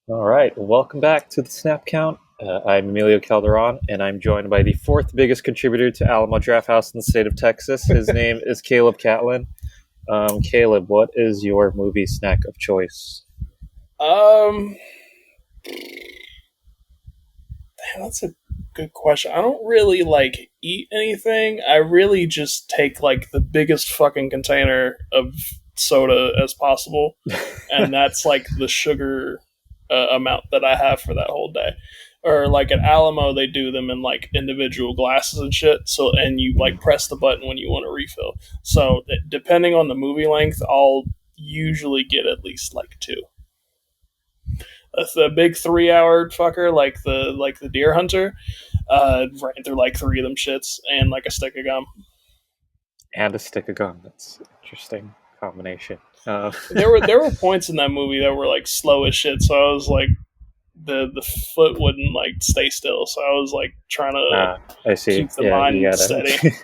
All right, welcome back to the Snap Count. I'm Emilio Calderon, and I'm joined by the fourth biggest contributor to Alamo Draft House in the state of Texas. His name is Caleb Catlin. Caleb, what is your movie snack of choice? Um, that's a good question. I don't really eat anything. I really just take the biggest fucking container of soda as possible, and that's like the sugar amount that I have for that whole day. Or like at Alamo, they do them in like individual glasses and shit. So and you like press the button when you want to refill. So depending on the movie length, I'll usually get at least like two. The big 3 hour fucker, like the deer hunter, ran through like three of them shits and like a stick of gum. And a stick of gum. That's an interesting combination. There were points in that movie that were like slow as shit, so I was like the foot wouldn't like stay still, so I was like trying to I see. keep the Yeah, you mind gotta. steady.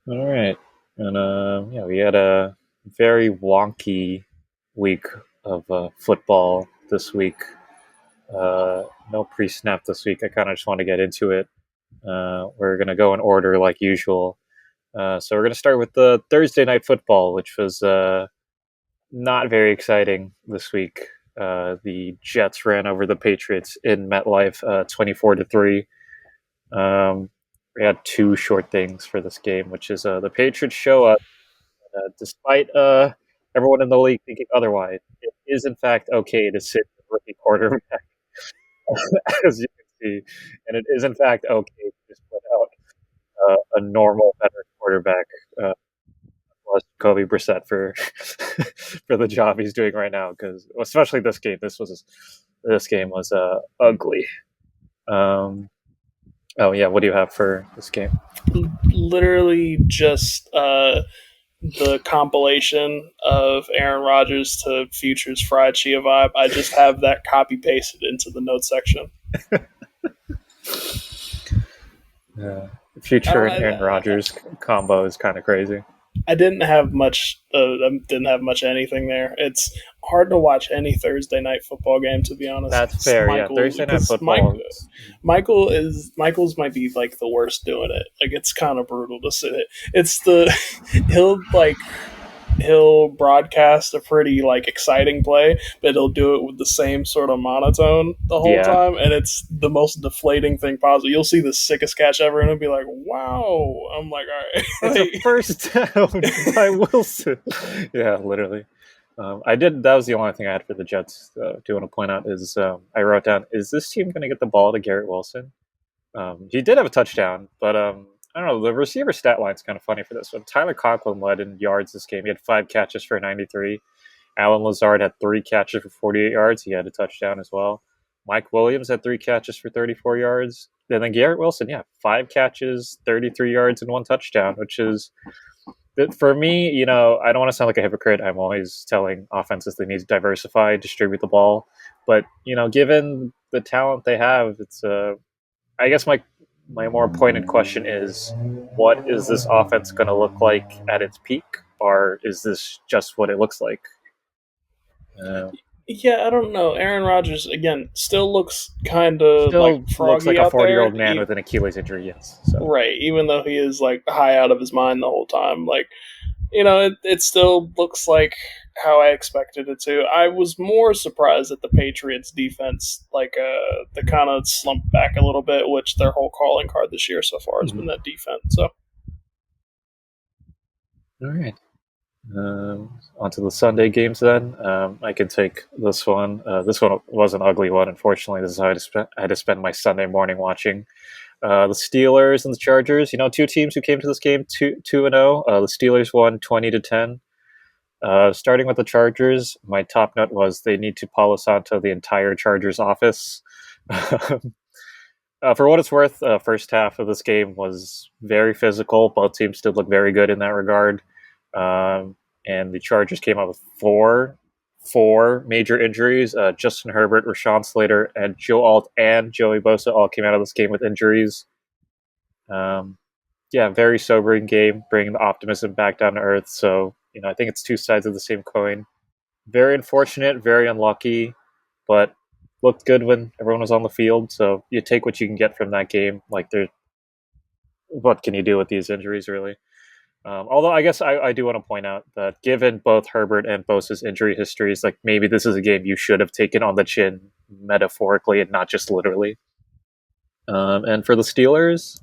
All right, and yeah, we had a very wonky week of football this week. No pre-snap this week. I kind of just want to get into it. We're going to go in order like usual. So we're going to start with the Thursday night football, which was not very exciting this week. The Jets ran over the Patriots in MetLife, 24-3. We had two short things for this game, which is the Patriots show up despite everyone in the league thinking otherwise. It is in fact okay to sit a rookie quarterback, as you can see, and it is in fact okay to just put out a normal veteran quarterback, uh, plus Kobe Brissett for for the job he's doing right now. Because especially this game was ugly. Um, oh yeah, what do you have for this game? Literally just the compilation of Aaron Rodgers to Future's Fried Chia vibe. I just have that copy pasted into the notes section. Uh, I Future don't. and Aaron Rodgers combo is kind of crazy. I didn't have much. Didn't have much anything there. It's hard to watch any Thursday night football game, to be honest. That's fair. Yeah, Thursday night football. Michael's might be like the worst doing it. Like it's kind of brutal to sit it. It's the he'll like he'll broadcast a pretty like exciting play, but he'll do it with the same sort of monotone the whole Yeah, time, and it's the most deflating thing possible. You'll see the sickest catch ever, and it'll be like, "Wow!" I'm like, "All it's a right." first down by Wilson. Yeah, literally. I did. That was the only thing I had for the Jets. Do want to point out is I wrote down: is this team going to get the ball to Garrett Wilson? He did have a touchdown, but I don't know. The receiver stat line is kind of funny for this one. Tyler Conklin led in yards this game. He had 5 catches for 93. Alan Lazard had 3 catches for 48 yards. He had a touchdown as well. Mike Williams had 3 catches for 34 yards. And then Garrett Wilson, yeah, 5 catches, 33 yards, and 1 touchdown, which is for me, I don't want to sound like a hypocrite. I'm always telling offenses they need to diversify, distribute the ball. But, given the talent they have, it's I guess my more pointed question is, what is this offense going to look like at its peak, or is this just what it looks like? Uh, Yeah, I don't know. Aaron Rodgers again still looks kind of like Still looks like froggy a out 40-year-old there. man with an Achilles injury, yes. So Right, even though he is like high out of his mind the whole time, it still looks like how I expected it to. I was more surprised that the Patriots defense, they kind of slumped back a little bit, which their whole calling card this year so far has been Mhm. that defense. So All right. On to the Sunday games then. I can take this one. This one was an ugly one, unfortunately. This is how I had to spend my Sunday morning watching. The Steelers and the Chargers. Two teams who came to this game 2-0. The Steelers won 20-10. Starting with the Chargers, my top note was they need to Palo Santo the entire Chargers office. For what it's worth, first half of this game was very physical. Both teams did look very good in that regard. And the Chargers came out with four major injuries. Justin Herbert, Rashawn Slater, and Joe Alt and Joey Bosa all came out of this game with injuries. Um, yeah, very sobering game, bringing the optimism back down to earth. So, I think it's two sides of the same coin. Very unfortunate, very unlucky, but looked good when everyone was on the field. So you take what you can get from that game. Like, what can you do with these injuries, really? Although I guess I do want to point out that given both Herbert and Bosa's injury histories, like maybe this is a game you should have taken on the chin metaphorically and not just literally. And for the Steelers,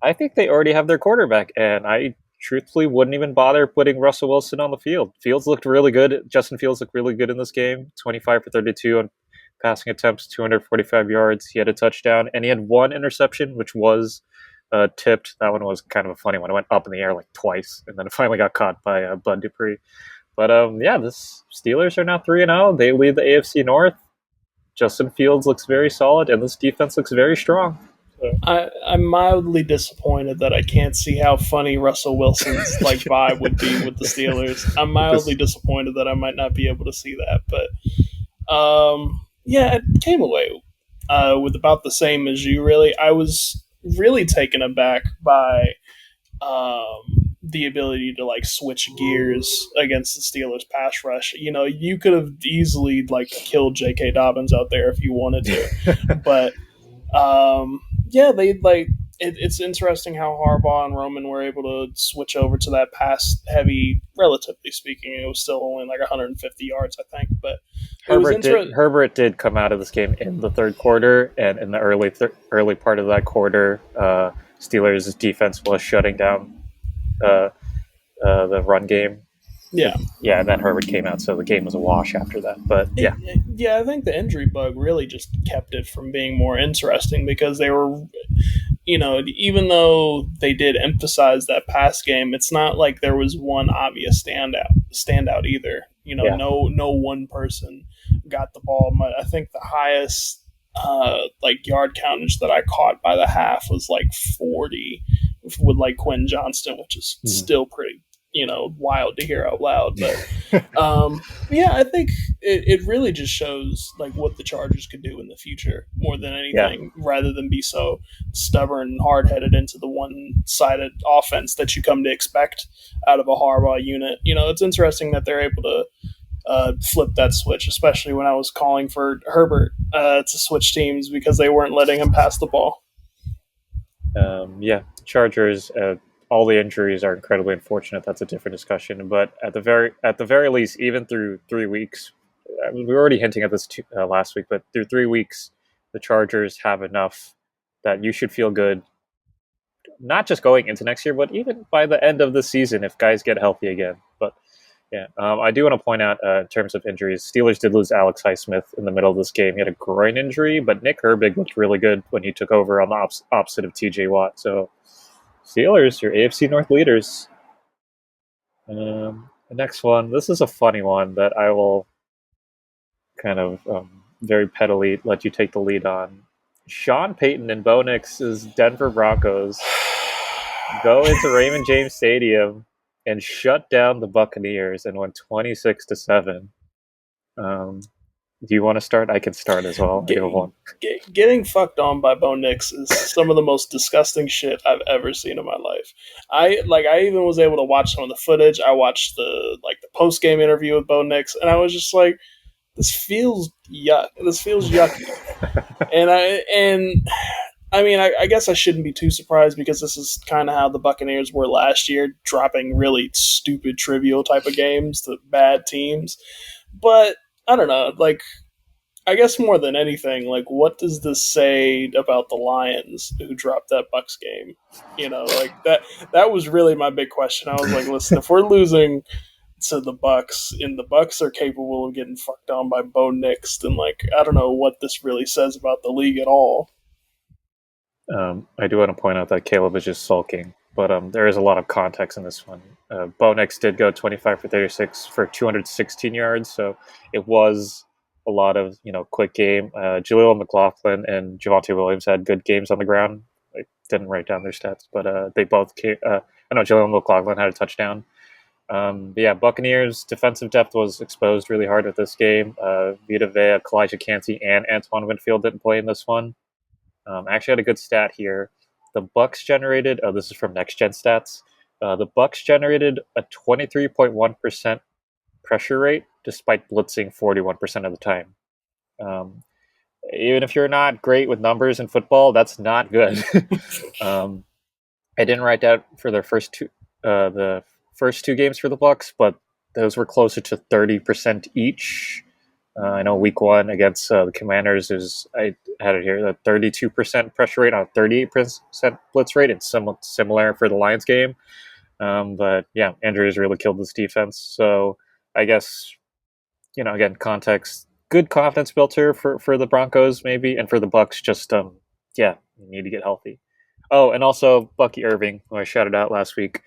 I think they already have their quarterback, and I truthfully wouldn't even bother putting Russell Wilson on the field. Fields looked really good. Justin Fields looked really good in this game. 25 for 32 on passing attempts, 245 yards. He had a touchdown, and he had one interception, which was tipped. That one was kind of a funny one. It went up in the air like twice, and then it finally got caught by Bud Dupree. But yeah, the Steelers are now 3-0. They lead the AFC North. Justin Fields looks very solid, and this defense looks very strong. So. I'm mildly disappointed that I can't see how funny Russell Wilson's like vibe would be with the Steelers. I'm mildly disappointed that I might not be able to see that, but yeah, it came away with about the same as you. Really, I was really taken aback by the ability to like switch gears against the Steelers pass rush. You know, you could have easily like killed J.K. Dobbins out there if you wanted to, but yeah, they like it's interesting how Harbaugh and Roman were able to switch over to that pass heavy. Relatively speaking, it was still only like 150 yards, I think, but Herbert did come out of this game in the third quarter, and in the early part of that quarter, Steelers' defense was shutting down the run game. Yeah. Yeah, and then Herbert came out, so the game was a wash after that. But yeah. Yeah, I think the injury bug really just kept it from being more interesting because they were, you know, even though they did emphasize that pass game, it's not like there was one obvious standout either. You know, no one person got the ball. I think the highest like yard countage that I caught by the half was like 40 with like Quinn Johnston, which is still pretty, you know, wild to hear out loud. But yeah, I think it really just shows like what the Chargers could do in the future more than anything, rather than be so stubborn and hard-headed into the one-sided offense that you come to expect out of a Harbaugh unit. You know, it's interesting that they're able to flip that switch, especially when I was calling for Herbert to switch teams because they weren't letting him pass the ball. Yeah, Chargers. All the injuries are incredibly unfortunate. That's a different discussion. But at the very least, even through 3 weeks, we were already hinting at this last week. But through 3 weeks, the Chargers have enough that you should feel good. Not just going into next year, but even by the end of the season, if guys get healthy again. But yeah, I do want to point out in terms of injuries, Steelers did lose Alex Highsmith in the middle of this game. He had a groin injury, but Nick Herbig looked really good when he took over on the opposite of T.J. Watt. So Steelers, your AFC North leaders. The next one, this is a funny one that I will kind of very pettily let you take the lead on. Sean Payton and Bo Nix's Denver Broncos go into Raymond James Stadium and shut down the Buccaneers and won 26-7. Do you want to start? I can start as well. Getting fucked on by Bo Nix is some of the most disgusting shit I've ever seen in my life. I even was able to watch some of the footage. I watched the post game interview with Bo Nix, and I was just like, this feels yucky. and I mean, I guess I shouldn't be too surprised because this is kind of how the Buccaneers were last year, dropping really stupid, trivial type of games to bad teams. But I don't know, like, I guess more than anything, like, what does this say about the Lions who dropped that Bucs game? You know, like, that was really my big question. I was like, listen, if we're losing to the Bucs, and the Bucs are capable of getting fucked on by Bo Nix, then, like, I don't know what this really says about the league at all. I do want to point out that Caleb is just sulking, but there is a lot of context in this one. Bo Nix did go 25 for 36 for 216 yards, so it was a lot of quick game. Jaleel McLaughlin and Javonte Williams had good games on the ground. I didn't write down their stats, but they both came. I know Jaleel McLaughlin had a touchdown. But yeah, Buccaneers defensive depth was exposed really hard with this game. Vita Vea, Kalijah Kancey, and Antoine Winfield didn't play in this one. I actually had a good stat here. The Bucs generated. Oh, this is from Next Gen Stats. The Bucs generated a 23.1% pressure rate despite blitzing 41% of the time. Um, Even if you're not great with numbers in football, that's not good. um, I didn't write that for the first two games for the Bucks, but those were closer to 30% each. I know week one against the Commanders is I had it here the 32% pressure rate on a 38% blitz rate, and similar for the Lions game. But yeah, injuries really killed this defense. So I guess again, context, good confidence builder for the Broncos maybe, and for the Bucks, just yeah, you need to get healthy. Oh, and also Bucky Irving, who I shouted out last week.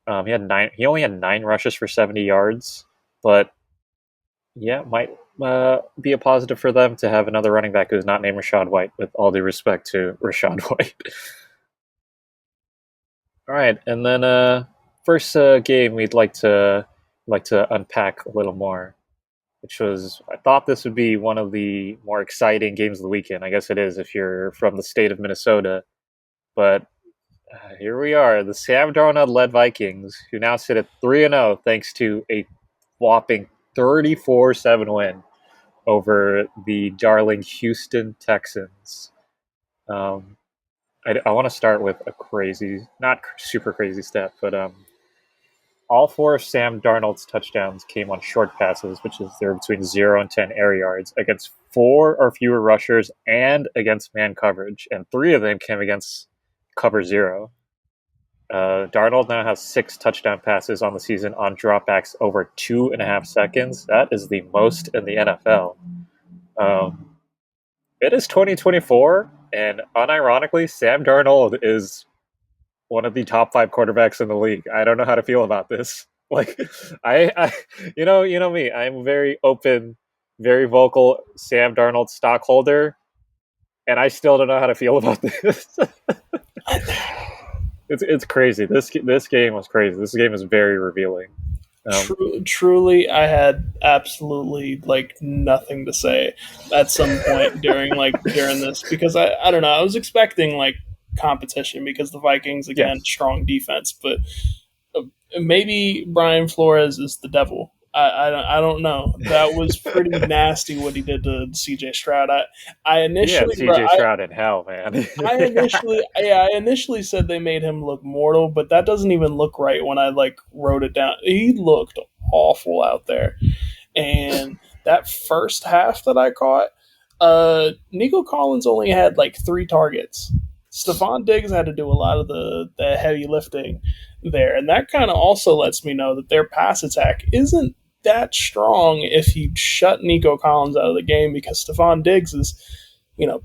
He had nine. He only had 9 rushes for 70 yards, but yeah, might be a positive for them to have another running back who's not named Rashad White. With all due respect to Rashad White. All right, and then first game we'd like to unpack a little more, which was I thought this would be one of the more exciting games of the weekend. I guess it is if you're from the state of Minnesota, but here we are, the Sam Darnold-led Vikings, who now sit at 3-0 thanks to a whopping 34-7 win over the darling Houston Texans. Um, I want to start with a crazy, not super crazy stat, but all four of Sam Darnold's touchdowns came on short passes, which is they're between 0 and 10 air yards, against 4 or fewer rushers and against man coverage, and 3 of them came against cover 0. Darnold now has 6 touchdown passes on the season on dropbacks over 2.5 seconds. That is the most in the NFL. It is 2024, and unironically, Sam Darnold is one of the top 5 quarterbacks in the league. I don't know how to feel about this. Like, I you know me. I'm very open, very vocal Sam Darnold stockholder, and I still don't know how to feel about this. It's crazy. This game was crazy. This game is very revealing. Truly, I had absolutely like nothing to say at some point during this because I don't know. I was expecting like competition because the Vikings again Yes. strong defense, but maybe Brian Flores is the devil. I don't know. That was pretty nasty what he did to C.J. Stroud. I Yeah, initially, bro, CJ Stroud in hell, man. I initially said they made him look mortal, but that doesn't even look right when I like wrote it down. He looked awful out there, and that first half that I caught, Nico Collins only had like 3 targets. Stephon Diggs had to do a lot of the heavy lifting there, and that kind of also lets me know that their pass attack isn't that strong if you shut Nico Collins out of the game because Stephon Diggs is,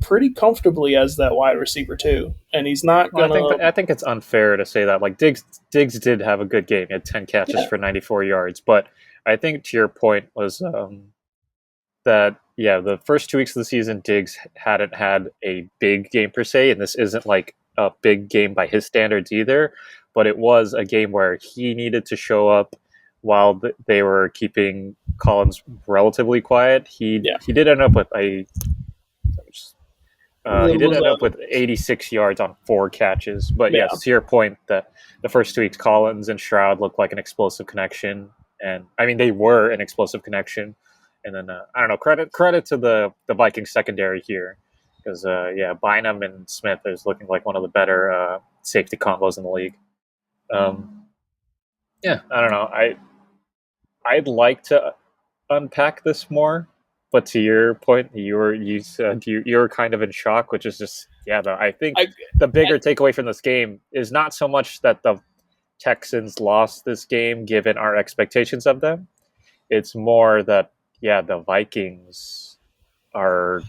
pretty comfortably as that wide receiver too, and he's not Well, gonna. I think it's unfair to say that. Like Diggs did have a good game. He had 10 catches Yeah, for 94 yards, but I think to your point was that yeah, the first 2 weeks of the season, Diggs hadn't had a big game per se, and this isn't like a big game by his standards either. But it was a game where he needed to show up while they were keeping Collins relatively quiet. yeah. He did end up with he It did was end up with 86 yards on 4 catches. But yeah. yes, to your point, that the first 2 weeks, Collins and Stroud looked like an explosive connection, and I mean they were an explosive connection. And then I don't know, credit to the Vikings secondary here, because yeah, Bynum and Smith is looking like one of the better safety combos in the league. Um, yeah, I don't know. I'd like to unpack this more, but to your point, you said you were kind of in shock, which is just yeah. Though I think I, the bigger takeaway from this game is not so much that the Texans lost this game given our expectations of them. It's more that yeah, the Vikings are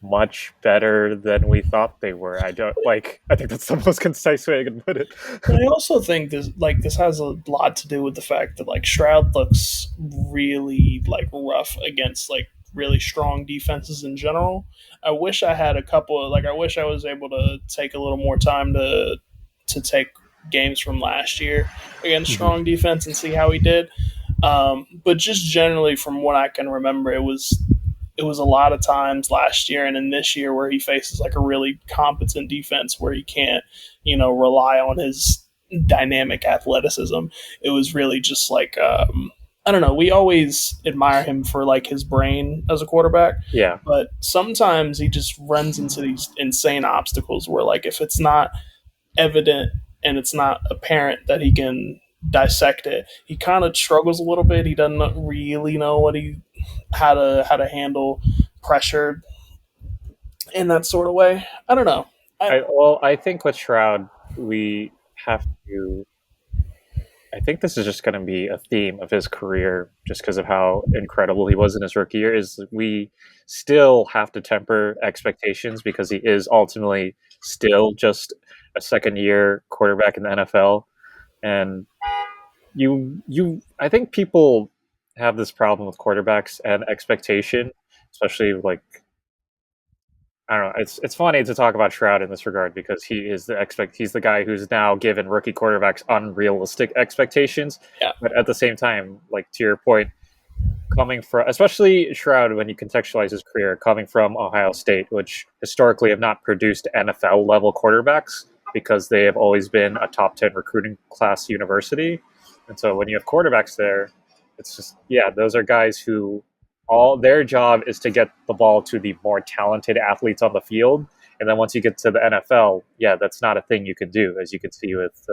much better than we thought they were. I think that's the most concise way I can put it. But I also think this has a lot to do with the fact that like Stroud looks really like rough against like really strong defenses in general. I wish I had a couple of I wish I was able to take a little more time to take games from last year against strong defense and see how he did. But just generally from what I can remember, it was a lot of times last year and in this year where he faces like a really competent defense where he can't, rely on his dynamic athleticism. It was really just like I don't know. We always admire him for like his brain as a quarterback, Yeah, but sometimes he just runs into these insane obstacles where, like, if it's not evident and it's not apparent that he can dissect it, he kind of struggles a little bit. He doesn't really know how to handle pressure in that sort of way. I don't know. I I think with Shroud, we have to. I think this is just going to be a theme of his career, just because of how incredible he was in his rookie year. Is we still have to temper expectations because he is ultimately still just a second year quarterback in the NFL, and I think people have this problem with quarterbacks and expectation, especially like I don't know. It's funny to talk about Shroud in this regard because he's the guy who's now given rookie quarterbacks unrealistic expectations. yeah But at the same time, like to your point, coming from especially Shroud when you contextualize his career, coming from Ohio State, which historically have not produced NFL level quarterbacks because they have always been a top 10 recruiting class university. And so when you have quarterbacks there, it's just yeah, those are guys who all their job is to get the ball to the more talented athletes on the field. And then once you get to the NFL, yeah, that's not a thing you can do, as you can see with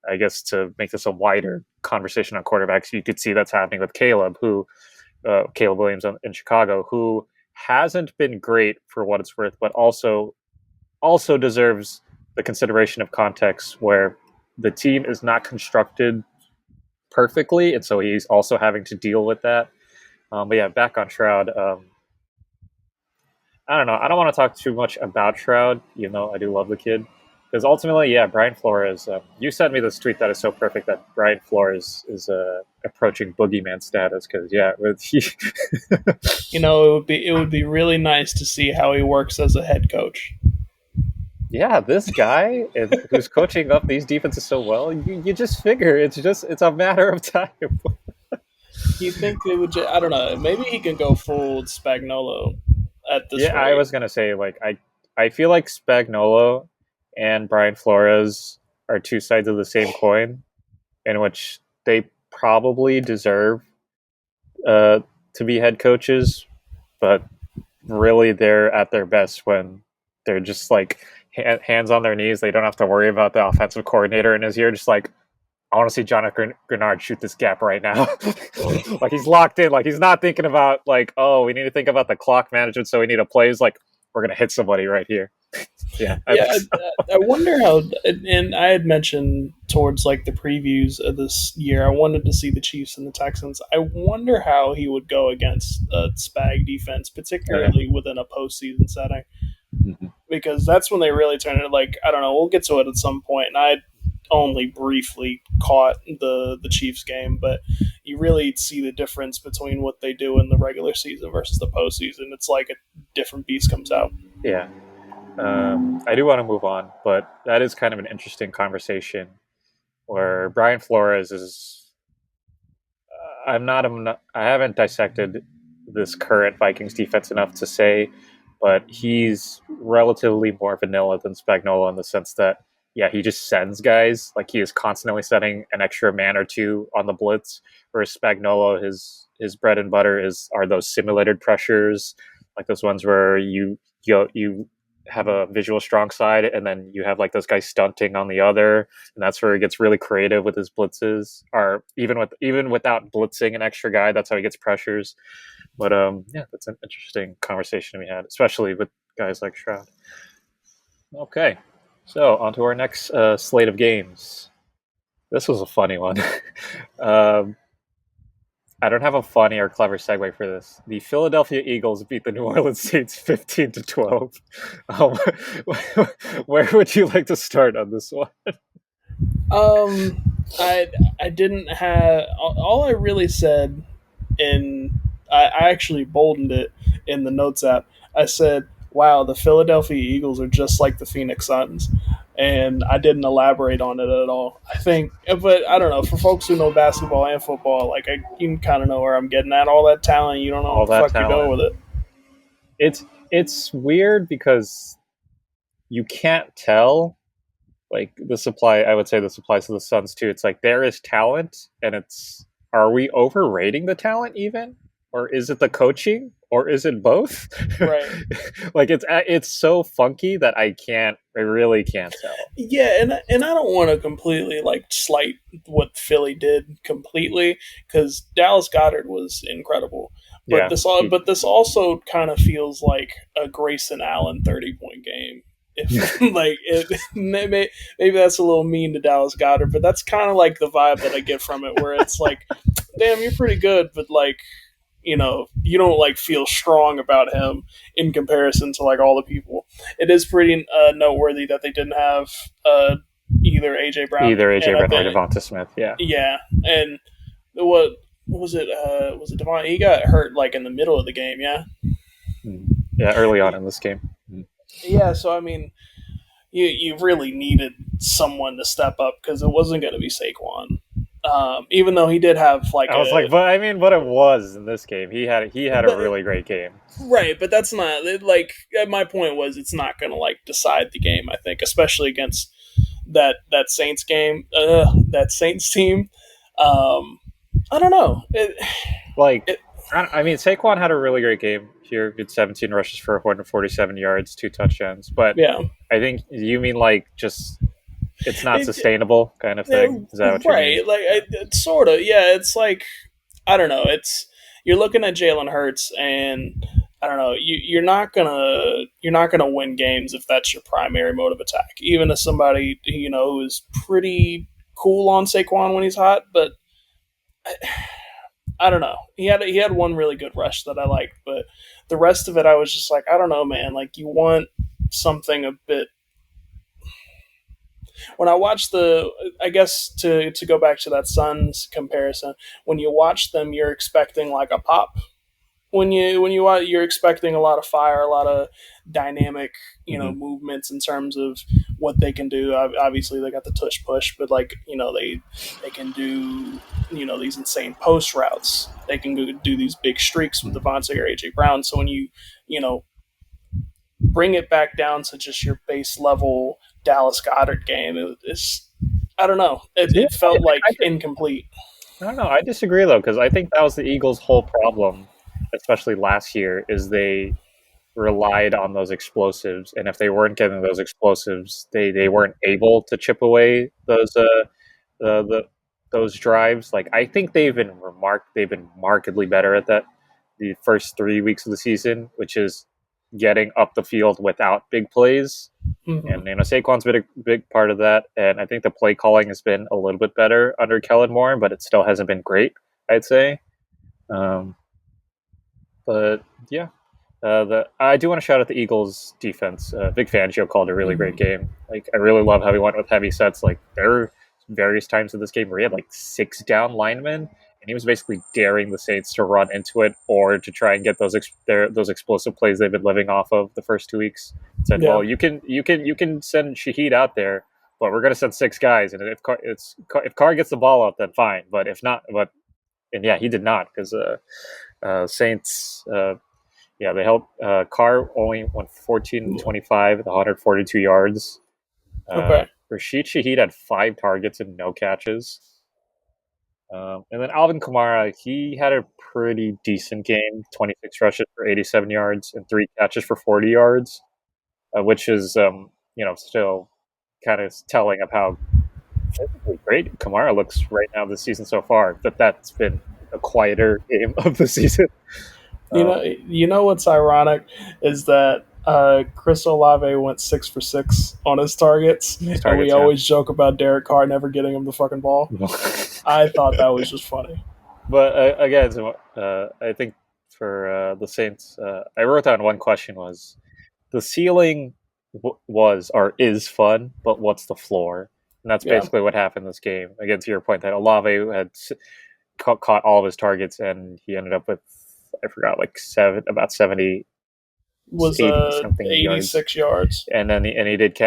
I guess to make this a wider conversation on quarterbacks, you could see that's happening with Caleb Williams in Chicago, who hasn't been great for what it's worth, but also deserves the consideration of context where the team is not constructed perfectly, and so he's also having to deal with that. But yeah, back on Shroud. I don't know. I don't want to talk too much about Shroud, even though I do love the kid. Because ultimately, yeah, Brian Flores. You sent me this tweet that is so perfect that Brian Flores is approaching boogeyman status. Because yeah, it would be really nice to see how he works as a head coach. yeah, this guy who's coaching up these defenses so well, you just figure it's a matter of time. You think they would? I don't know. Maybe he can go full Spagnolo at this Yeah, I rate. was gonna say like I feel like Spagnolo and Brian Flores are two sides of the same coin, in which they probably deserve uh, to be head coaches, but really they're at their best when they're just like hands on their knees. They don't have to worry about the offensive coordinator in his ear. Just like I want to see Jonathan Grenard shoot this gap right now. Like he's locked in. Like he's not thinking about like, oh, we need to think about the clock management, so we need a play. He's like, we're gonna hit somebody right here. Yeah, I Yeah, think so. I wonder how. And I had mentioned towards like the previews of this year, I wanted to see the Chiefs and the Texans. I wonder how he would go against a Spag defense, Okay. particularly within a postseason setting, Mhm. because that's when they really turn it. Like I don't know, we'll get to it at some point, and I only briefly caught the Chiefs game, but you really see the difference between what they do in the regular season versus the postseason. It's like a different beast comes out. Yeah. I do want to move on, but that is kind of an interesting conversation where Brian Flores is. I haven't dissected this current Vikings defense enough to say, but he's relatively more vanilla than Spagnuolo in the sense that, yeah, he just sends guys. Like he is constantly setting an extra man or two on the blitz, whereas Spagnuolo, his bread and butter are those simulated pressures, like those ones where you have a visual strong side and then you have like those guys stunting on the other, and that's where he gets really creative with his blitzes. Or even without blitzing an extra guy, that's how he gets pressures. But yeah, that's an interesting conversation we had, especially with guys like Shroud. Okay, so on to our next slate of games. This was a funny one. um, I don't have a funny or clever segue for this. The Philadelphia Eagles beat the New Orleans Saints 15-12. Um, where would you like to start on this one? I didn't have all I really said in I actually boldened it in the notes app. I said, "Wow, the Philadelphia Eagles are just like the Phoenix Suns," and I didn't elaborate on it at all. I think, but I don't know. For folks who know basketball and football, like you can kind of know where I'm getting at. All that talent, you don't know All what the that fuck you're talent. doing with it. It's weird because you can't tell. Like this apply, I would say this applies to the Suns too. It's like there is talent, and it's are we overrating the talent even, or is it the coaching, or is it both? Right. Like it's so funky that I really can't tell. Yeah, and I don't want to completely like slight what Philly did completely because Dallas Goddard was incredible, but Yeah, this also kind of feels like a Grayson Allen 30-point game. If like maybe that's a little mean to Dallas Goddard, but that's kind of like the vibe that I get from it, where it's like, damn, you're pretty good, but like you don't like feel strong about him in comparison to like all the people. It is pretty noteworthy that they didn't have uh, either AJ Brown either and AJ I Brown or think Devonta Smith. Yeah, yeah, and what was it? Was it Devon? He got hurt like in the middle of the game. Yeah, mm. Yeah, early on in this game. yeah. So I mean, you really needed someone to step up because it wasn't going to be Saquon. Even though he did have like I was a like, but I mean, but it was in this game. He had a but really great game. right, but that's not like my point was it's not going to like decide the game. I think, especially against that Saints game, that Saints team. Um, I don't know. Like, It I mean, Saquon had a really great game here. Did 17 rushes for 147 yards, 2 touchdowns. But yeah, I think you mean like just it's not it, sustainable kind of yeah, thing. Is that what you mean? right. Like sort of. Yeah, it's like I don't know. It's you're looking at Jalen Hurts, and I don't know. You're not gonna win games if that's your primary mode of attack. Even as somebody who is pretty cool on Saquon when he's hot, but I don't know. He had one really good rush that I liked, but the rest of it I was just like, I don't know, man. Like you want something a bit. When I watch I guess to go back to that Suns comparison, when you watch them, you're expecting like a pop. When you watch, you're expecting a lot of fire, a lot of dynamic, Mm-hmm. movements in terms of what they can do. Obviously, they got the tush push, but like they can do these insane post routes. They can do these big streaks with Devontae or AJ Brown. So when you know bring it back down to just your base level Dallas Goddard game, it's I don't know. It, Yeah, it felt like I, incomplete. I don't know. I disagree though because I think that was the Eagles' whole problem, especially last year, is they relied on those explosives, and if they weren't getting those explosives, they weren't able to chip away the those drives. Like I think they've been markedly better at that the first 3 weeks of the season, which is getting up the field without big plays. Mm-hmm. And Saquon's been a big part of that, and I think the play calling has been a little bit better under Kellen Moore, but it still hasn't been great, I'd say. Um, but yeah, I do want to shout out the Eagles' defense. Vic Fangio called a really great Mm-hmm. game. Like I really love how he went with heavy sets. Like there were various times in this game where he had like 6 down linemen, and he was basically daring the Saints to run into it or to try and get those explosive plays they've been living off of the first 2 weeks. Said, Yeah. well, you can send Shaheed out there, but we're going to send 6 guys, and if Carr gets the ball out, then fine. But if not, and yeah, he did not because Saints. Yeah, they held Carr only went 14-25 with 142 yards. Okay. Rashid Shaheed had 5 targets and no catches. And then Alvin Kamara, he had a pretty decent game 26 rushes for 87 yards and 3 catches for 40 yards, which is, still kind of telling of how physically great Kamara looks right now this season so far. But that's been a quieter game of the season. What's ironic is that Chris Olave went 6 for 6 on his targets, His and we targets, yeah. always joke about Derek Carr never getting him the fucking ball. I thought that was just funny. But again, so, I think for the Saints, I wrote down one question was the ceiling was or is fun, but what's the floor? And that's Yeah, basically what happened this game. Again, to your point that Olave had caught all of his targets, and he ended up with I forgot like about 70, was 80 something yards, 86 yards. and then he did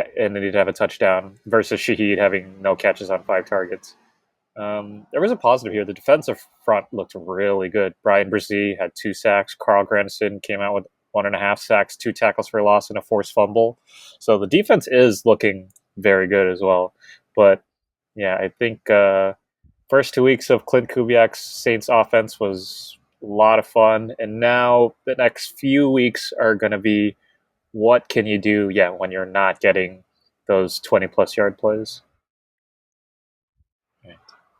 have a touchdown versus Shaheed having no catches on 5 targets. There was a positive here. The defensive front looked really good. Brian Brzee had 2 sacks. Carl Granderson came out with 1.5 sacks, 2 tackles for loss, and a forced fumble. So the defense is looking very good as well. But yeah, I think First 2 weeks of Clint Kubiak's Saints offense was a lot of fun, and now the next few weeks are going to be what can you do, yeah, when you're not getting those 20 plus yard plays. Right.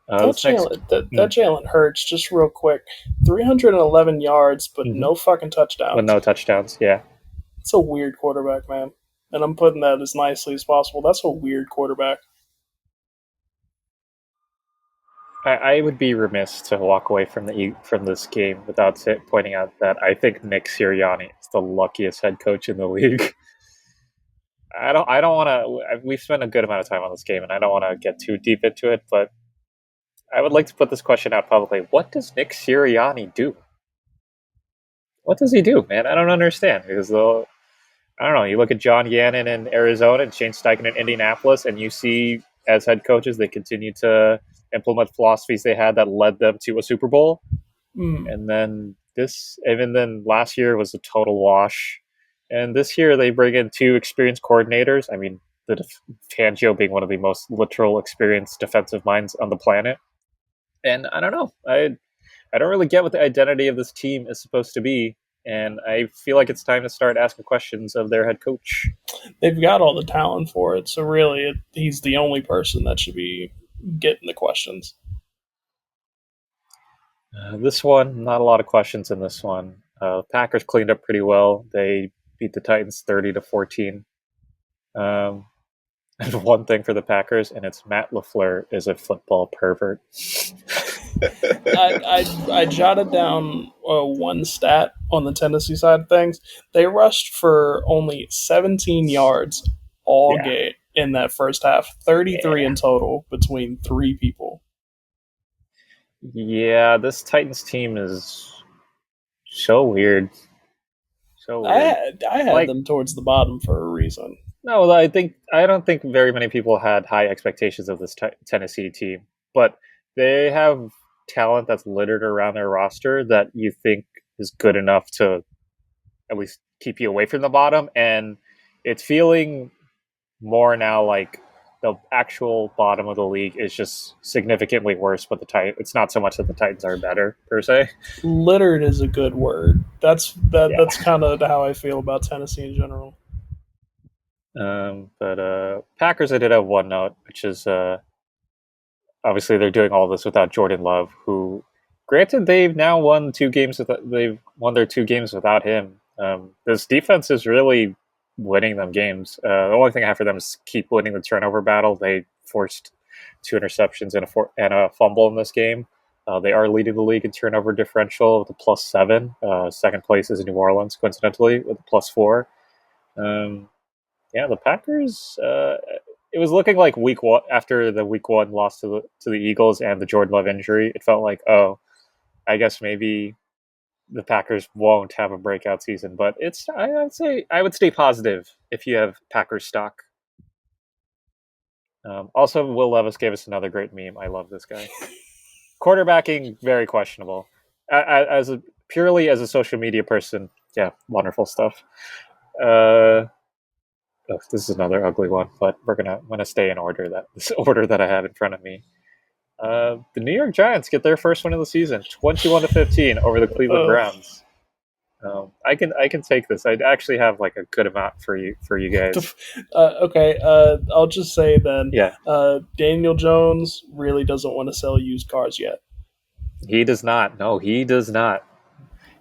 That This next, Jalen, that Jalen Hurts, just real quick, 311 yards, but mm-hmm. no fucking With touchdowns. no touchdowns, yeah. It's a weird quarterback, man. And I'm putting that as nicely as possible. That's a weird quarterback. I would be remiss to walk away from this game without pointing out that I think Nick Sirianni is the luckiest head coach in the league. I don't want to. We've spent a good amount of time on this game, and I don't want to get too deep into it. But I would like to put this question out publicly: what does Nick Sirianni do? What does he do, man? I don't understand because I don't know. You look at John Gannon in Arizona and Shane Steichen in Indianapolis, and you see as head coaches they continue to implement philosophies they had that led them to a Super Bowl. And then even then last year was a total wash. And this year they bring in two experienced coordinators. I mean, Fangio being one of the most literal experienced defensive minds on the planet. And I don't know. I don't really get what the identity of this team is supposed to be. And I feel like it's time to start asking questions of their head coach. They've got all the talent for it, so really, he's the only person that should be getting the questions. This one, not a lot of questions in this one. Packers cleaned up pretty well. They beat the Titans 30-14. And one thing for the Packers, and it's Matt LaFleur is a football pervert. I jotted down one stat on the Tennessee side of things. They rushed for only 17 yards all game in that first half, 33 in total between three people. Yeah, this Titans team is so weird. So weird. I had them towards the bottom for a reason. No, I don't think very many people had high expectations of this Tennessee team, but they have talent that's littered around their roster that you think is good enough to at least keep you away from the bottom, and it's feeling more now like the actual bottom of the league is just significantly worse, but it's not so much that the Titans are better per se. Littered is a good word. That's kind of how I feel about Tennessee in general. But Packers, I did have one note, which is obviously they're doing all this without Jordan Love, who, granted, they've now won they've won their 2 games without him. This defense is really winning them games. The only thing I have for them is keep winning the turnover battle. They forced 2 interceptions and a fumble in this game. They are leading the league in turnover differential with a +7. Second place is New Orleans, coincidentally, with a +4. The Packers. It was looking like week 1 after the week 1 loss to the Eagles and the Jordan Love injury. It felt like, oh, I guess maybe the Packers won't have a breakout season. But I would stay positive if you have Packers stock. Also, Will Levis gave us another great meme. I love this guy. Quarterbacking, very questionable. Purely as a social media person, yeah, wonderful stuff. This is another ugly one, but I'm gonna stay in this order that I have in front of me. The New York Giants get their first win of the season, 21-15 over the Cleveland Browns. I can take this. I actually have like a good amount for you guys. Okay, I'll just say then. Yeah. Daniel Jones really doesn't want to sell used cars yet. He does not. No, he does not.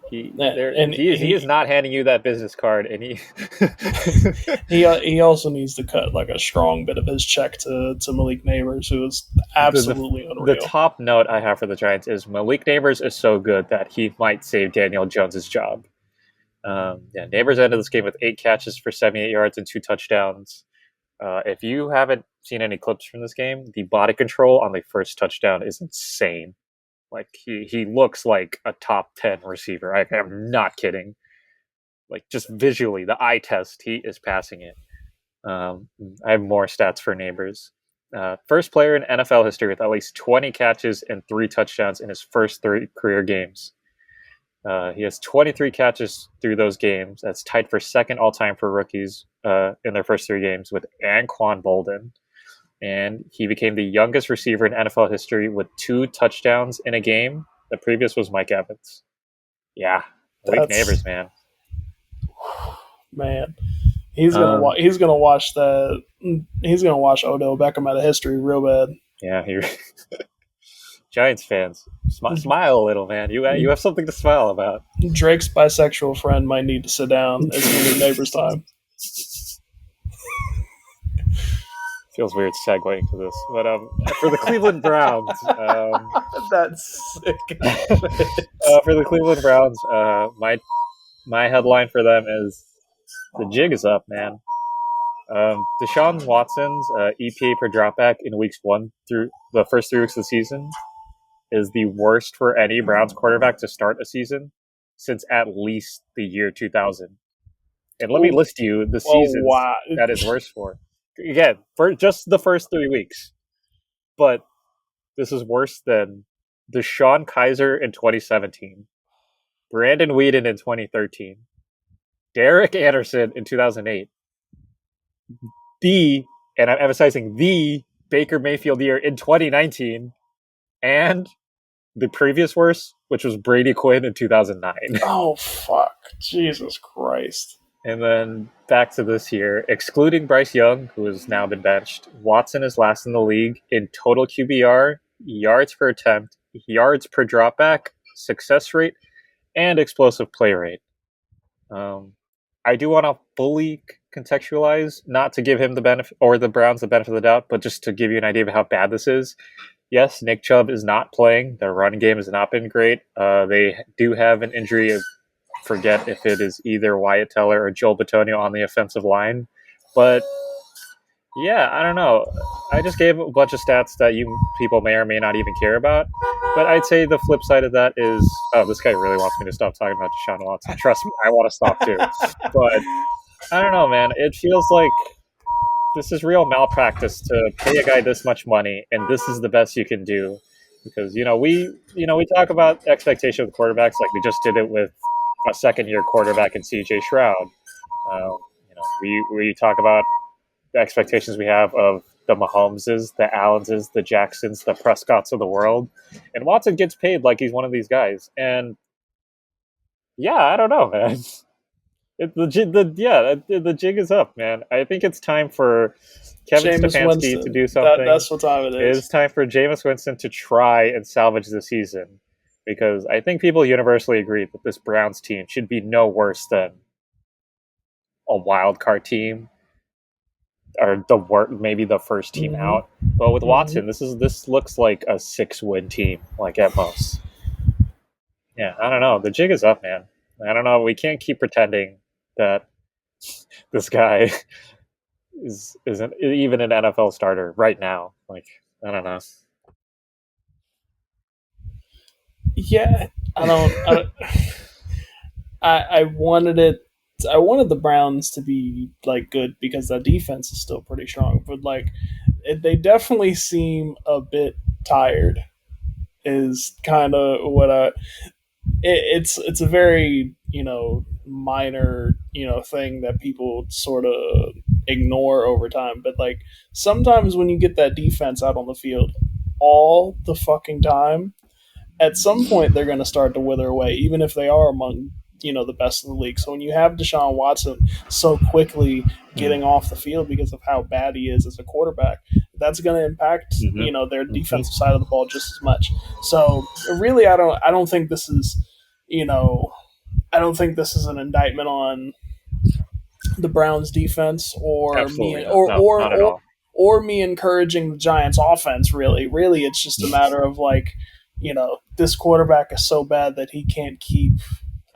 He is not handing you that business card, and he also needs to cut like a strong bit of his check to Malik Neighbors, who is absolutely unreal. The top note I have for the Giants is Malik Neighbors is so good that he might save Daniel Jones's job. Neighbors ended this game with 8 catches for 78 yards and 2 touchdowns. If you haven't seen any clips from this game, the body control on the first touchdown is insane. Like he looks like a top 10 receiver. I'm not kidding. Like just visually, the eye test, he is passing it. I have more stats for Neighbors. First player in NFL history with at least 20 catches and 3 touchdowns in his first 3 career games. He has 23 catches through those games. That's tied for second all time for rookies in their first 3 games with Anquan Bolden. and he became the youngest receiver in NFL history with 2 touchdowns in a game. The previous was Mike Evans. Yeah, Malik That's Neighbors, man. man. He's gonna Um, he's gonna watch the he's gonna watch Odell Beckham out of history real bad. yeah, Giants fans, smile a little, man. You have something to smile about. Drake's bisexual friend might need to sit down. It's gonna be neighbors time. Feels weird segueing to this, but for the Cleveland Browns, That's sick. for the Cleveland Browns, my headline for them is the jig is up, man. Deshaun Watson's EPA per dropback in weeks 1 through the first 3 weeks of the season is the worst for any Browns quarterback to start a season since at least the year 2000. And let me list you the seasons that is worse for. Again, for just the first 3 weeks. But this is worse than Deshaun Kaiser in 2017, Brandon Weeden in 2013, Derek Anderson in 2008, and I'm emphasizing the Baker Mayfield year in 2019, and the previous worst, which was Brady Quinn in 2009. Oh, fuck. Jesus Christ. And then back to this year, excluding Bryce Young, who has now been benched, Watson is last in the league in total QBR, yards per attempt, yards per dropback, success rate, and explosive play rate. I do want to fully contextualize, not to give him the benefit or the Browns the benefit of the doubt, but just to give you an idea of how bad this is. Yes, Nick Chubb is not playing. Their run game has not been great. They do have an injury of, forget if it is either Wyatt Teller or Joel Bitonio on the offensive line. But yeah, I don't know. I just gave a bunch of stats that you people may or may not even care about. But I'd say the flip side of that is, this guy really wants me to stop talking about Deshaun Watson. Trust me, I want to stop too. But I don't know, man. It feels like this is real malpractice to pay a guy this much money, and this is the best you can do. Because we talk about expectation of quarterbacks like we just did it with a second-year quarterback in C.J. Stroud. We talk about the expectations we have of the Mahomeses, the Allenses, the Jacksons, the Prescotts of the world, and Watson gets paid like he's one of these guys. And yeah, I don't know, man. The jig is up, man. I think it's time for Kevin Jameis Stefanski Winston. to do something. That's what time it is. It is time for Jameis Winston to try and salvage the season, because I think people universally agree that this Browns team should be no worse than a wild card team or maybe the first team out. But with Watson, this looks like a 6-win team, like at most. Yeah, I don't know. The jig is up, man. I don't know. We can't keep pretending that this guy isn't even an NFL starter right now. Like, I don't know. Yeah, I wanted it. I wanted the Browns to be like good because the defense is still pretty strong, but like they definitely seem a bit tired. Is kind of what it's a very minor thing that people sort of ignore over time, but like sometimes when you get that defense out on the field all the fucking time, at some point they're going to start to wither away, even if they are among the best in the league. So when you have Deshaun Watson so quickly getting off the field because of how bad he is as a quarterback, that's going to impact their defensive side of the ball just as much. So really, I don't think this is I don't think this is an indictment on the Browns defense or Absolutely me not at all. or me encouraging the Giants offense. Really it's just a matter of like, this quarterback is so bad that he can't keep.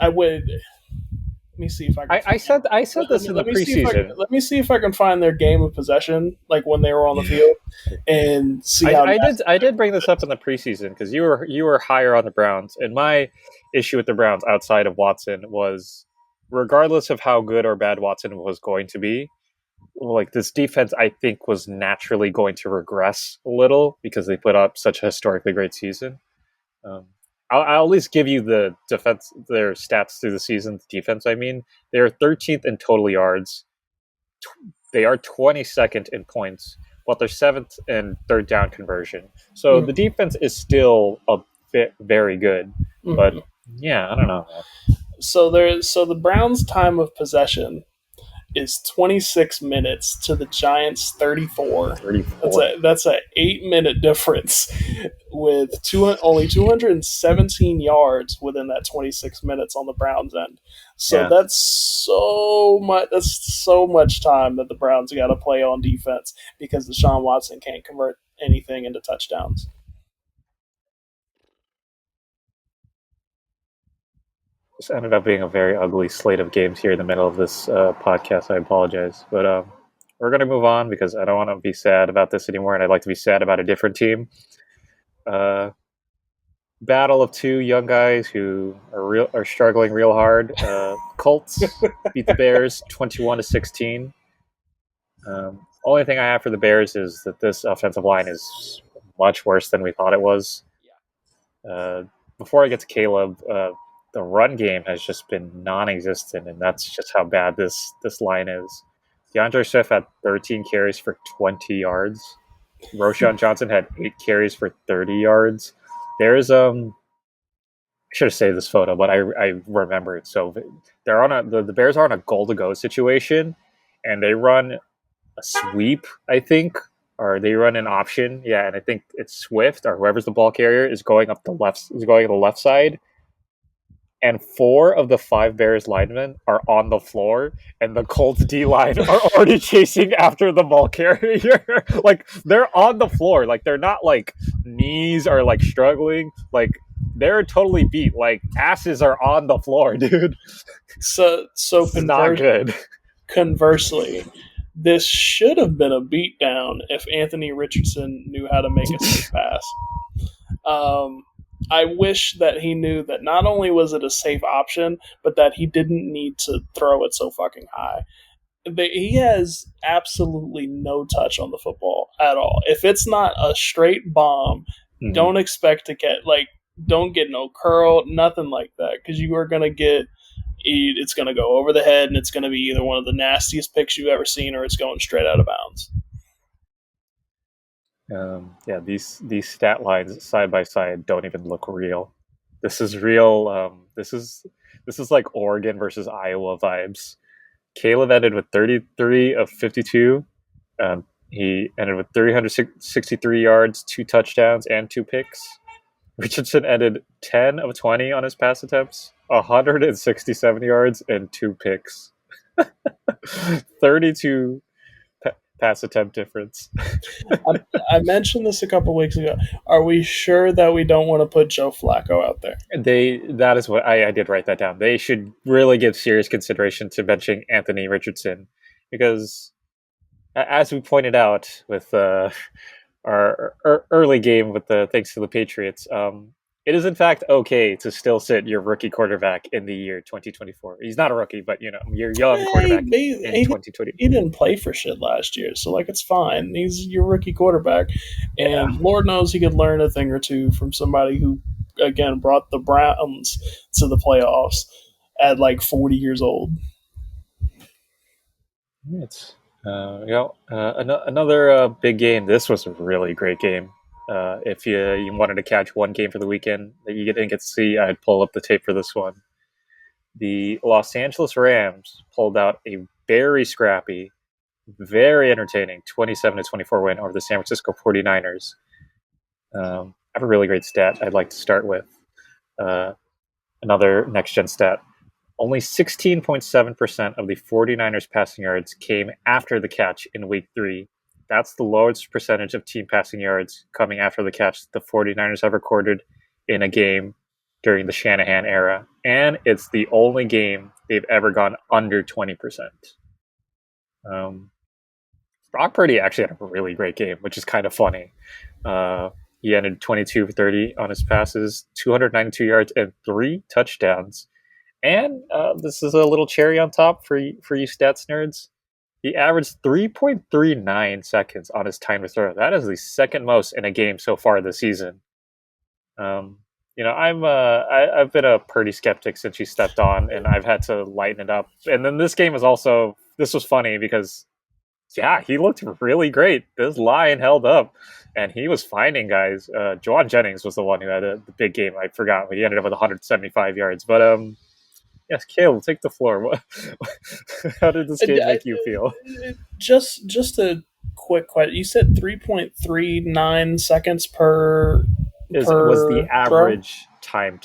Let me see if I can. I said this in the preseason. Let me see if I can find their game of possession, like when they were on the field, and see how. I did bring this up in the preseason because you were higher on the Browns, and my issue with the Browns outside of Watson was, regardless of how good or bad Watson was going to be, like this defense I think was naturally going to regress a little because they put up such a historically great season. I'll at least give you the defense, their stats through the season. The defense, I mean, they are 13th in total yards. They are 22nd in points, but they're seventh in third down conversion. So the Mm-hmm. defense is still a bit very good, but Mm-hmm. yeah, I don't know. So the Browns' time of possession is 26 minutes to the Giants 34. 34. That's a 8-minute difference with only 217 yards within that 26 minutes on the Browns end. So Yeah. that's so much. That's so much time that the Browns got to play on defense because Deshaun Watson can't convert anything into touchdowns. This ended up being a very ugly slate of games here in the middle of this podcast. I apologize, but we're going to move on because I don't want to be sad about this anymore, and I'd like to be sad about a different team. Uh, Battle of two young guys who are struggling real hard. Colts beat the Bears 21-16. Only thing I have for the Bears is that this offensive line is much worse than we thought it was. Uh, Before I get to Caleb, the run game has just been non-existent, and that's just how bad this line is. DeAndre Swift had 13 carries for 20 yards. Roshan Johnson had 8 carries for 30 yards. There's I should have saved this photo, but I remember it. So they're on the Bears are on a goal to go situation, and they run a sweep, I think, or they run an option. Yeah, and I think it's Swift or whoever's the ball carrier is going to the left side, and 4 of the 5 Bears linemen are on the floor, and the Colts D line are already chasing after the ball carrier. Like they're on the floor, like they're not like knees are like struggling, like they're totally beat. Like asses are on the floor, dude. So This is not good. conversely, this should have been a beatdown if Anthony Richardson knew how to make a safe pass. I wish that he knew that not only was it a safe option, but that he didn't need to throw it so fucking high. He has absolutely no touch on the football at all. If it's not a straight bomb, don't expect to get don't get no curl, nothing like that, because you are gonna get it's gonna go over the head, and it's gonna be either one of the nastiest picks you've ever seen, or it's going straight out of bounds. Yeah, these stat lines side by side don't even look real. This is real. This is like Oregon versus Iowa vibes. Caleb ended with 33 of 52. He ended with 363 yards, 2 touchdowns, and 2 picks. Richardson ended 10 of 20 on his pass attempts, 167 yards, and 2 picks. 32 pass attempt difference. I mentioned this a couple weeks ago. Are we sure that we don't want to put Joe Flacco out there? That is what I did write that down. They should really give serious consideration to benching Anthony Richardson because, as we pointed out with our early game with the thanks to the Patriots, it is in fact okay to still sit your rookie quarterback in the year 2024. He's not a rookie, but your young quarterback in 2020. He didn't play for shit last year, so it's fine. He's your rookie quarterback, and Yeah. Lord knows he could learn a thing or two from somebody who, again, brought the Browns to the playoffs at 40 years old. It's another big game. This was a really great game. If you wanted to catch one game for the weekend that you didn't get to see, I'd pull up the tape for this one. The Los Angeles Rams pulled out a very scrappy, very entertaining 27-24 win over the San Francisco 49ers. I have a really great stat I'd like to start with. Another next-gen stat. Only 16.7% of the 49ers passing yards came after the catch in week 3. That's the lowest percentage of team passing yards coming after the catch the 49ers have recorded in a game during the Shanahan era. And it's the only game they've ever gone under 20%. Brock Purdy actually had a really great game, which is kind of funny. He ended 22 for 30 on his passes, 292 yards, and 3 touchdowns. And this is a little cherry on top for you stats nerds. He averaged 3.39 seconds on his time to throw. That is the second most in a game so far this season. I've been a Purdy skeptic since he stepped on, and I've had to lighten it up. And then this was funny because Yeah, he looked really great. This line held up, and he was finding guys. Juwan Jennings was the one who had the big game. I forgot. He ended up with 175 yards. But yes, Caleb, take the floor. What, how did this game make you feel? Just a quick question. You said 3.39 seconds Was the per throw. average time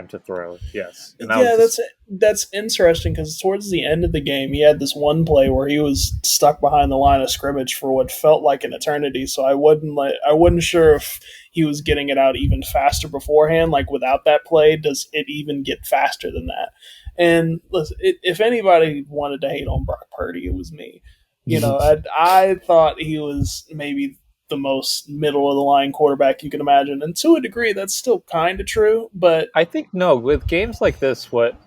to throw? Yes, and that was Yeah, just that's interesting because towards the end of the game, he had this one play where he was stuck behind the line of scrimmage for what felt like an eternity. So I wasn't sure if he was getting it out even faster beforehand. Like without that play, does it even get faster than that? And listen, if anybody wanted to hate on Brock Purdy, it was me. I thought he was maybe the most middle of the line quarterback you can imagine, and to a degree, that's still kind of true. But I think no with games like this. What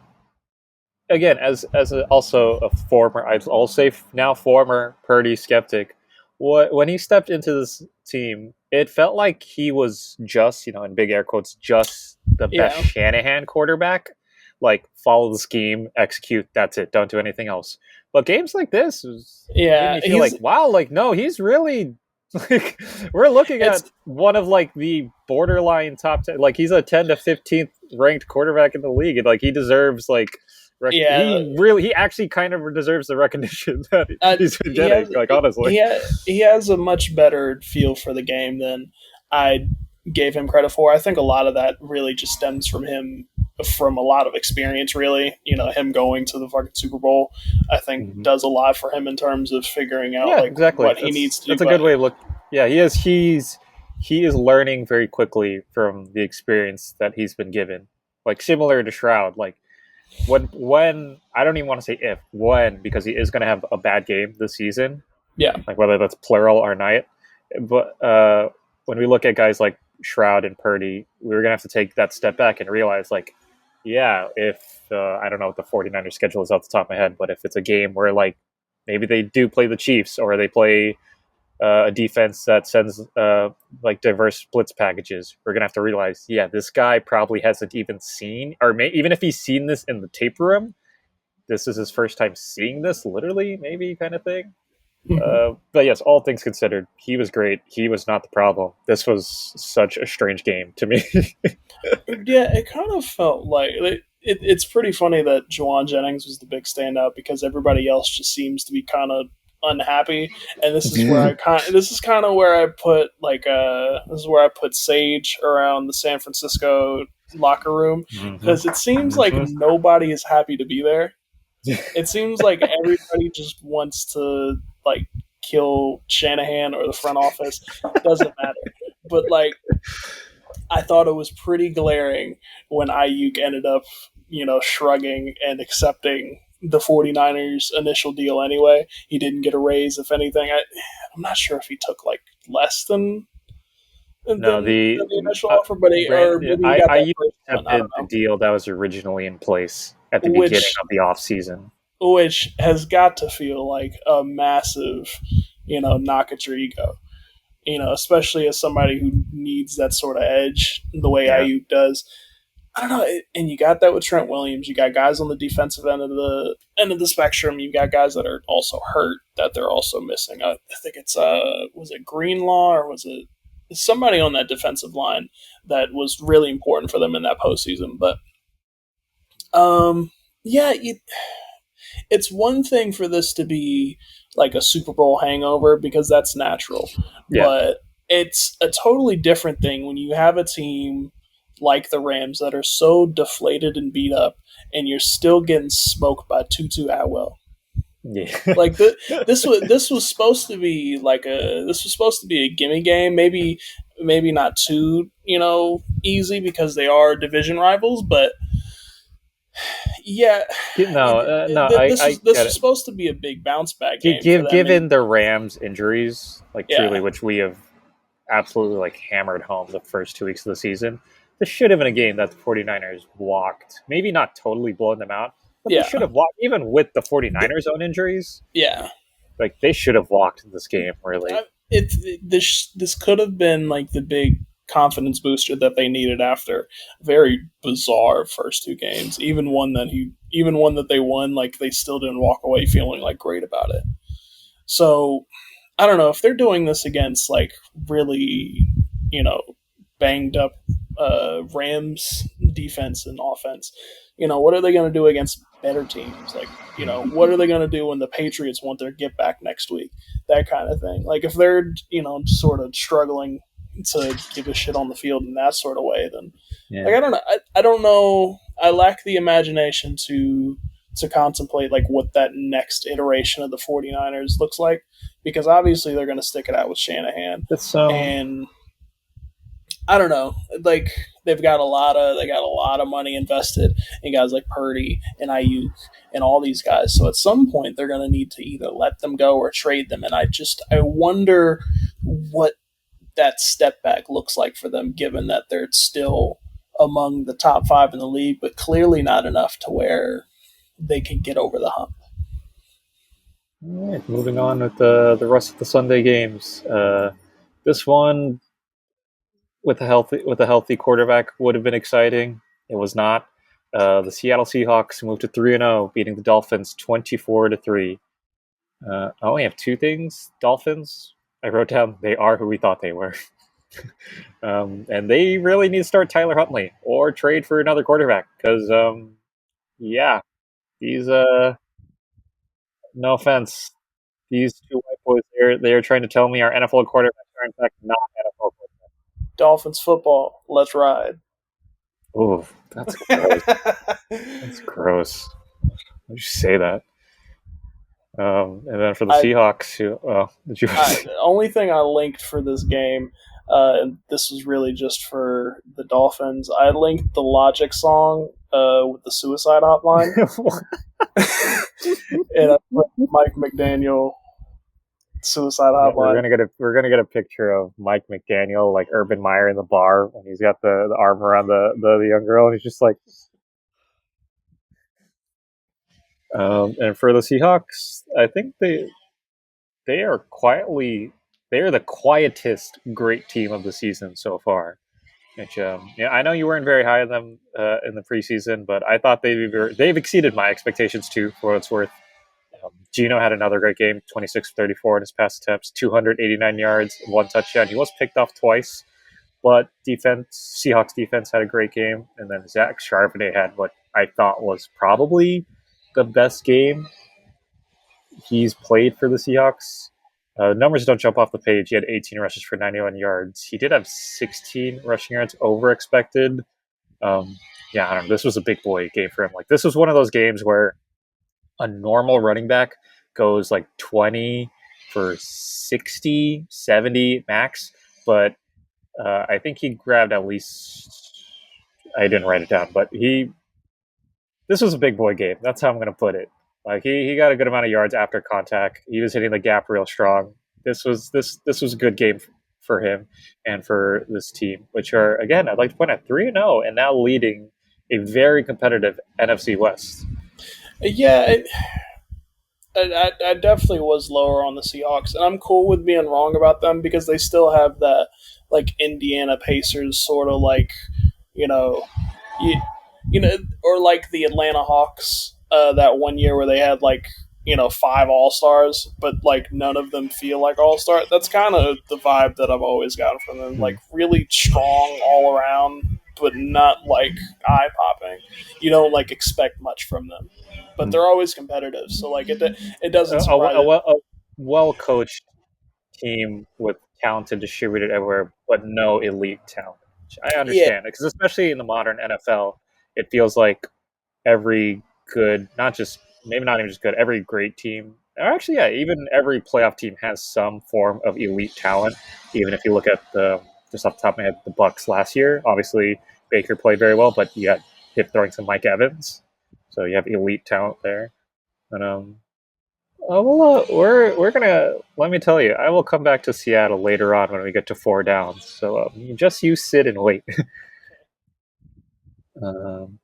again also a former I'll say now former Purdy skeptic. What when he stepped into this team, it felt like he was just in big air quotes just the best yeah, Shanahan quarterback. Like follow the scheme, execute. That's it. Don't do anything else. But games like this made yeah, me feel like wow, like no, he's really like we're looking at it's one of like the borderline top 10. Like he's a 10 to 15th ranked quarterback in the league, and like he deserves like yeah. he actually kind of deserves the recognition that he's been He getting. has Like honestly, he has a much better feel for the game than I gave him credit for. I think a lot of that really just stems from him from a lot of experience. Really, him going to the fucking Super Bowl, I think mm-hmm. does a lot for him in terms of figuring out Yeah, like exactly. what he needs to do. That's a But good way of look. Yeah, he is learning very quickly from the experience that he's been given. Like similar to Shroud, like when I don't even want to say if when because he is going to have a bad game this season, yeah, like whether that's plural or not. But when we look at guys like Shroud and Purdy, we're going to have to take that step back and realize, like, yeah, if I don't know what the 49ers schedule is off the top of my head, but if it's a game where, like, maybe they do play the Chiefs or they play a defense that sends like diverse blitz packages, we're gonna have to realize, yeah, this guy probably hasn't even seen, or even if he's seen this in the tape room, this is his first time seeing this, literally, maybe kind of thing. mm-hmm. But yes, all things considered, he was great. He was not the problem. This was such a strange game to me. Yeah, it kind of felt like it's pretty funny that Juwan Jennings was the big standout because everybody else just seems to be kind of unhappy. And this is kind of where I put this is where I put Sage around the San Francisco locker room Mm-hmm. because it seems like Mm-hmm. nobody is happy to be there. It seems like everybody just wants to like kill Shanahan or the front office. Doesn't matter. But like I thought it was pretty glaring when Ayuk ended up, shrugging and accepting the 49ers initial deal anyway. He didn't get a raise, if anything. I'm not sure if he took like less No, than the initial offer, but Brand, maybe he got that I first one. I don't accepted the know. deal that was originally in place at the beginning Which of the off season. which has got to feel like a massive, knock at your ego. Especially as somebody who needs that sort of edge the way Yeah. Ayuk does. I don't know, and you got that with Trent Williams. You got guys on the defensive end of the spectrum. You got guys that are also hurt that they're also missing. I think it's was it Greenlaw or was it somebody on that defensive line that was really important for them in that postseason. But yeah, it's one thing for this to be like a Super Bowl hangover because that's natural, Yeah. but it's a totally different thing when you have a team like the Rams that are so deflated and beat up, and you're still getting smoked by Tutu Atwell. Yeah. Like this was supposed to be this was supposed to be a gimme game, maybe not too easy because they are division rivals, but yeah, No, no, I this get was it. supposed to be a big bounce back game for them, and Given the Rams' injuries, like truly, yeah, which we have absolutely like hammered home the first 2 weeks of the season, this should have been a game that the 49ers walked. Maybe not totally blowing them out, but they yeah, should have walked, even with the 49ers' own injuries. yeah. Like they should have walked this game, really. This could have been like the big confidence booster that they needed after very bizarre first two games. Even one that they won, like they still didn't walk away feeling like great about it. So I don't know if they're doing this against like really, you know, banged up Rams defense and offense. What are they going to do against better teams? Like, what are they going to do when the Patriots want their get back next week? That kind of thing. Like, if they're, sort of struggling to give a shit on the field in that sort of way, then, Yeah. like, I don't know. I don't know. I lack the imagination to contemplate like what that next iteration of the 49ers looks like, because obviously they're going to stick it out with Shanahan, It's and I don't know, like they got a lot of money invested in guys like Purdy and Ayuk and all these guys. So at some point they're going to need to either let them go or trade them, and I wonder what that step back looks like for them, given that they're still among the top five in the league, but clearly not enough to where they can get over the hump. All right, moving on with the rest of the Sunday games. This one with a healthy quarterback would have been exciting. It was not. The Seattle Seahawks moved to 3-0, beating the Dolphins 24-3. I only have two things. Dolphins. I wrote down they are who we thought they were, and they really need to start Tyler Huntley or trade for another quarterback because, yeah, these no offense, these two white boys, they're trying to tell me our NFL quarterbacks are in fact not NFL Dolphins football, let's ride. quarterbacks. Ooh, that's gross. That's gross. Why'd you say that? And then for the I Seahawks, did you? the only thing I linked for this game, and this was really just for the Dolphins. I linked the Logic song with the Suicide Hotline, and I put Mike McDaniel Suicide Yeah, we're Hotline. gonna get a we're gonna get a picture of Mike McDaniel like Urban Meyer in the bar when he's got the arm around the young girl and he's just like. And for the Seahawks, I think they are the quietest great team of the season so far. Which yeah, I know you weren't very high on them in the preseason, but I thought they've exceeded my expectations too. For what it's worth, Gino had another great game, 26-34 in his pass attempts, 289 yards, one touchdown. He was picked off twice, but Seahawks defense had a great game, and then Zach Charbonnet had what I thought was probably the best game he's played for the Seahawks. Numbers don't jump off the page. He had 18 rushes for 91 yards. He did have 16 rushing yards over expected. Yeah, I don't know. This was a big boy game for him. Like this was one of those games where a normal running back goes like 20 for 60, 70 max, but I think he grabbed at least. I didn't write it down, but this was a big boy game. That's how I'm going to put it. Like he got a good amount of yards after contact. He was hitting the gap real strong. This was a good game for him and for this team, which are again I'd like to point out 3-0 and now leading a very competitive NFC West. Yeah, I definitely was lower on the Seahawks, and I'm cool with being wrong about them because they still have that like Indiana Pacers sort of like you know you, or like the Atlanta Hawks that one year where they had like five All Stars, but like none of them feel like All Star. That's kind of the vibe that I've always gotten from them. Hmm. Like really strong all around, but not like eye popping. You don't like expect much from them, but they're always competitive. So like it A, doesn't surprise. a well coached team with talented distributed everywhere, but no elite talent. Which I Yeah, understand because especially in the modern NFL, it feels like every good, not just maybe not even just good, every great team, or actually, yeah, even every playoff team has some form of elite talent. Even if you look at the just off the top of my head, the Bucks last year, obviously Baker played very well, but you got hip throwing some Mike Evans, so you have elite talent there. And well, we're gonna let me tell you, I will come back to Seattle later on when we get to four downs. So you sit and wait. um,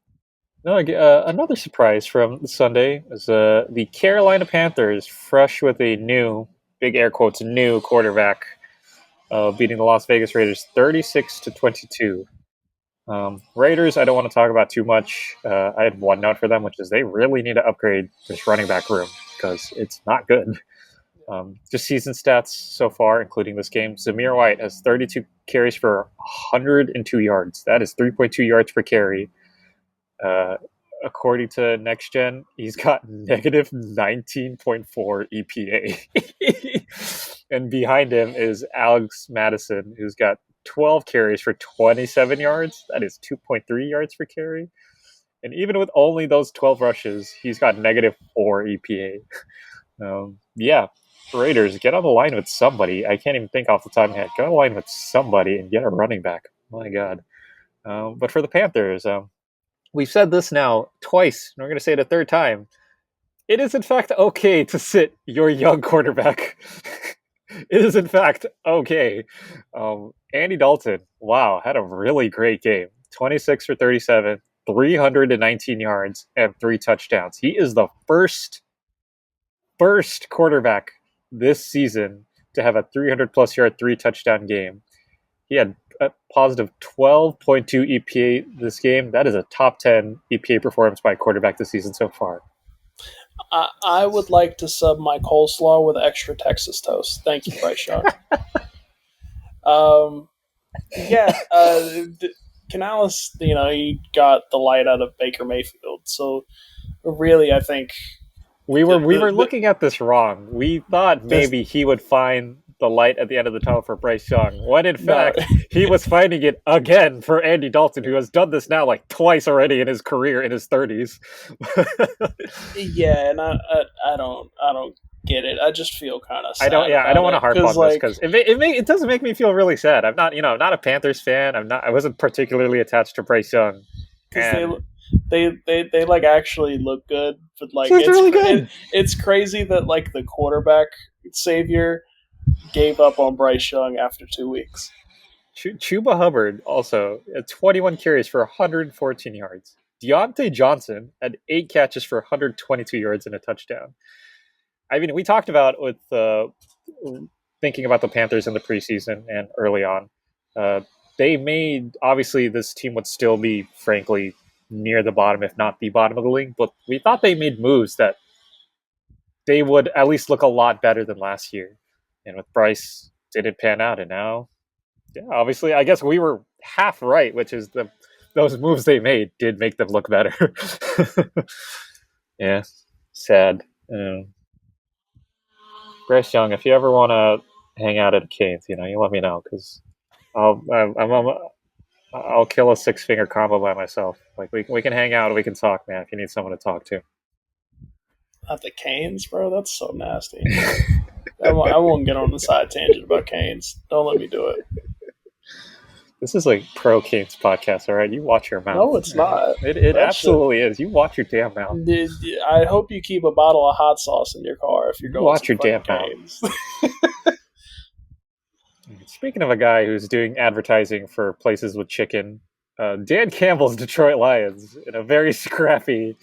No, another surprise from Sunday is the Carolina Panthers, fresh with a new, big air quotes, new quarterback, beating the Las Vegas Raiders 36-22. Raiders, I don't want to talk about too much. I had one note for them, which is they really need to upgrade this running back room because it's not good. Just season stats so far, including this game. Zamir White has 32 carries for 102 yards. That is 3.2 yards per carry. According to Next Gen, he's got negative 19.4 EPA. And behind him is Alex Madison, who's got 12 carries for 27 yards. That is 2.3 yards per carry. And even with only those 12 rushes, he's got negative 4 EPA. Yeah, Raiders, get on the line with somebody. I can't even think off the top of my head. Get on the line with somebody and get a running back. My God. But for the Panthers, we've said this now twice, and we're going to say it a third time. It is, in fact, okay to sit your young quarterback. It is, in fact, okay. Andy Dalton, wow, had a really great game. 26 for 37, 319 yards, and 3 touchdowns. He is the first quarterback this season to have a 300-plus yard, 3-touchdown game. He had a positive 12.2 EPA this game. That is a top 10 EPA performance by a quarterback this season so far. I would like to sub my coleslaw with extra Texas toast. Thank you, Bryce Young. Canales, he got the light out of Baker Mayfield. So really, I think we were looking at this wrong. We thought maybe he would find the light at the end of the tunnel for Bryce Young, when in fact he was finding it again for Andy Dalton, who has done this now like twice already in his career in his 30s. Yeah, and I don't get it. I just feel kind of sad. I don't want to harp on this because it does make me feel really sad. I'm not a Panthers fan. I wasn't particularly attached to Bryce Young. Because they like actually look good, but like it's really good. It's crazy that like the quarterback savior gave up on Bryce Young after 2 weeks. Chuba Hubbard also had 21 carries for 114 yards. Deontay Johnson had 8 catches for 122 yards and a touchdown. I mean, we talked about with thinking about the Panthers in the preseason and early on. They made, obviously this team would still be, frankly, near the bottom, if not the bottom of the league. But we thought they made moves that they would at least look a lot better than last year. And with Bryce, didn't pan out. And now, obviously, I guess we were half right, which is those moves they made did make them look better. Yeah, sad. Bryce Young, if you ever want to hang out at Canes, you let me know, because I'll kill a 6-finger combo by myself. Like we can hang out, we can talk, man. If you need someone to talk to. Not the Canes, bro. That's so nasty. I won't get on the side tangent about Canes. Don't let me do it. This is like pro Canes podcast, all right? You watch your mouth. No, it's not. It absolutely is. You watch your damn mouth. I hope you keep a bottle of hot sauce in your car if you're going. Watch your damn mouth. Speaking of a guy who's doing advertising for places with chicken, Dan Campbell's Detroit Lions in a very scrappy.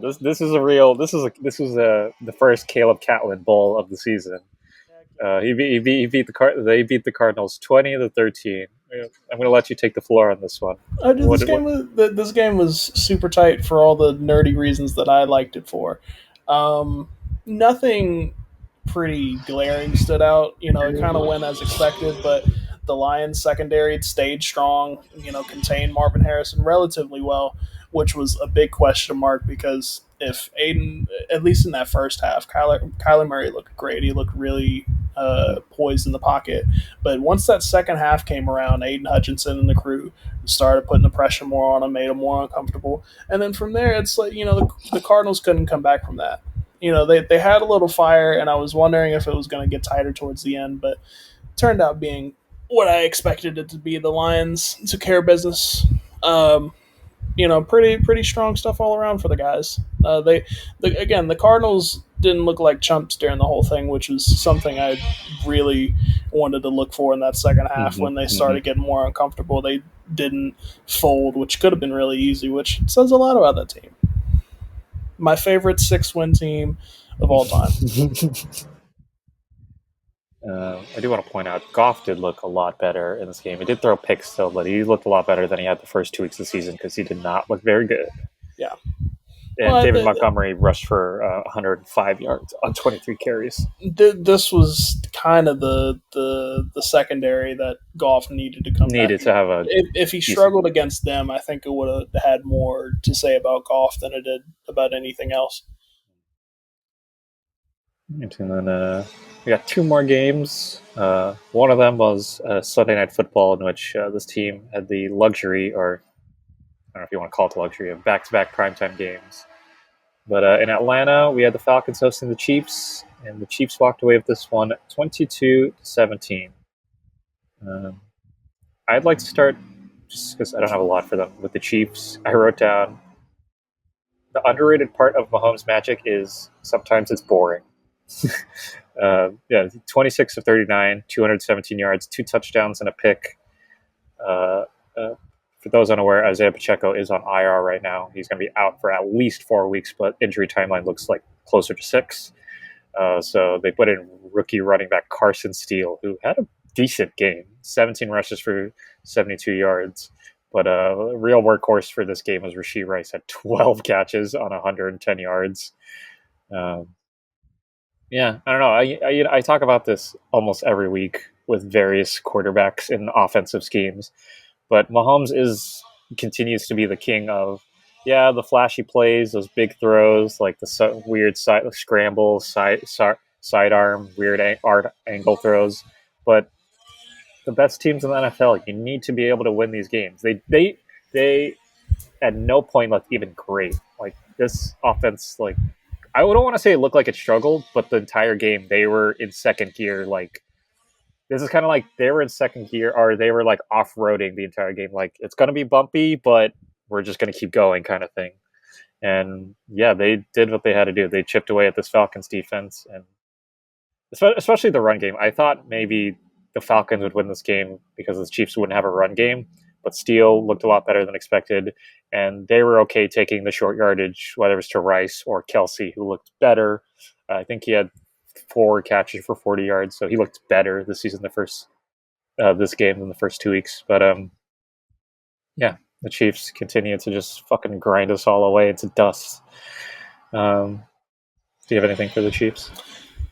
This is the first Caleb Catlin Bowl of the season. They beat the Cardinals 20-13. I'm going to let you take the floor on this one. This game was super tight for all the nerdy reasons that I liked it for. Nothing pretty glaring stood out. It kind of went as expected, but the Lions secondary stayed strong. Contained Marvin Harrison relatively well, which was a big question mark because if Aiden, at least in that first half, Kyler Murray looked great. He looked really poised in the pocket. But once that second half came around, Aiden Hutchinson and the crew started putting the pressure more on him, made him more uncomfortable. And then from there, it's like, the Cardinals couldn't come back from that. They had a little fire, and I was wondering if it was going to get tighter towards the end, but it turned out being what I expected it to be. The Lions took care of business. Pretty strong stuff all around for the guys. The Cardinals didn't look like chumps during the whole thing, which was something I really wanted to look for in that second half. When they started getting more uncomfortable, they didn't fold, which could have been really easy, which says a lot about that team. My favorite 6-win team of all time. I do want to point out, Goff did look a lot better in this game. He did throw picks still, but he looked a lot better than he had the first 2 weeks of the season because he did not look very good. Yeah. and Well, David Montgomery rushed for 105 yards on 23 carries. this was kind of the secondary that Goff needed to come back. Needed to have a If he decent. struggled against them, I think it would have had more to say about Goff than it did about anything else. And then we got two more games. One of them was Sunday Night Football, in which this team had the luxury, or I don't know if you want to call it the luxury, of back-to-back primetime games. But in Atlanta, we had the Falcons hosting the Chiefs, and the Chiefs walked away with this one 22-17. Um, I'd like to start, just because I don't have a lot for them, with the Chiefs. I wrote down the underrated part of Mahomes' magic is sometimes it's boring. 26 of 39, 217 yards, two touchdowns, and a pick. Uh, uh, for those unaware, Isaiah Pacheco is on IR right now. He's going to be out for at least 4 weeks, but injury timeline looks like closer to 6. So they put in rookie running back Carson Steele, who had a decent game, 17 rushes for 72 yards. But a real workhorse for this game was Rashee Rice at 12 catches on 110 yards. Um, yeah, I don't know. I talk about this almost every week with various quarterbacks in offensive schemes, but Mahomes continues to be the king of the flashy plays, those big throws, like the weird side scramble, sidearm, weird art angle throws. But the best teams in the NFL, you need to be able to win these games. They at no point looked even great. Like this offense, like I don't want to say it looked like it struggled, but the entire game they were in second gear. Like this is kind of like they were in second gear, or they were like off roading the entire game. Like it's gonna be bumpy, but we're just gonna keep going, kind of thing. And yeah, they did what they had to do. They chipped away at this Falcons defense, and especially the run game. I thought maybe the Falcons would win this game because the Chiefs wouldn't have a run game, but Steele looked a lot better than expected, and they were okay taking the short yardage, whether it was to Rice or Kelsey, who looked better. I think he had 4 catches for 40 yards, so he looked better this season, this game than the first 2 weeks. But yeah, the Chiefs continue to just fucking grind us all away into dust. Do you have anything for the Chiefs?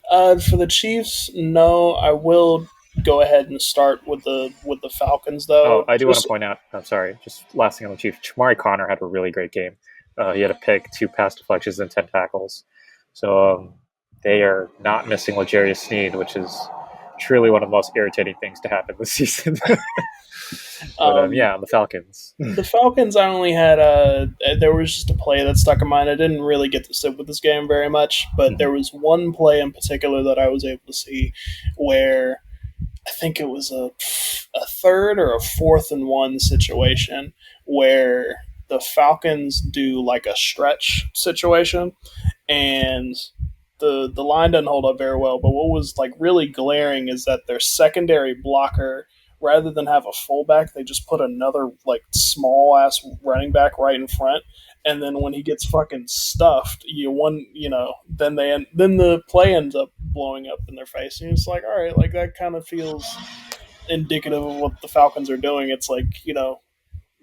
For the Chiefs, no. I will go ahead and start with the Falcons Oh, though. I do want to Just point out. I'm sorry. Just last thing on the Chiefs. Chamari Connor had a really great game. He had a pick, 2 pass deflections, and 10 tackles. So they are not missing L'Jarius Sneed, which is truly one of the most irritating things to happen this season. But um, the Falcons. the Falcons, I only had there was just a play that stuck in mind. I didn't really get to sit with this game very much, but there was one play in particular that I was able to see where I think it was a third or a fourth and one situation where the Falcons do like a stretch situation, and the line doesn't hold up very well. But what was like really glaring is that their secondary blocker, rather than have a fullback, they just put another like small ass running back right in front. And then when he gets fucking stuffed, then then the play ends up blowing up in their face, and it's like, all right, like that kind of feels indicative of what the Falcons are doing. It's like,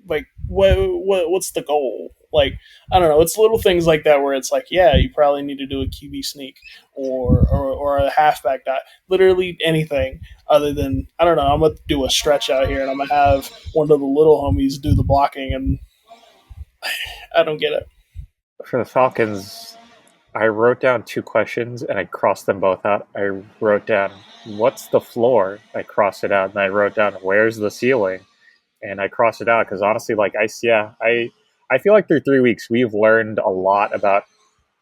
like what's the goal? Like, I don't know. It's little things like that where it's like, yeah, you probably need to do a QB sneak or a halfback dot. Literally anything other than, I don't know. I'm gonna do a stretch out here and I'm gonna have one of the little homies do the blocking, and I don't get it. For the Falcons, I wrote down 2 questions and I crossed them both out. I wrote down, what's the floor? I crossed it out. And I wrote down, where's the ceiling? And I crossed it out because honestly, like I feel like through 3 weeks we've learned a lot about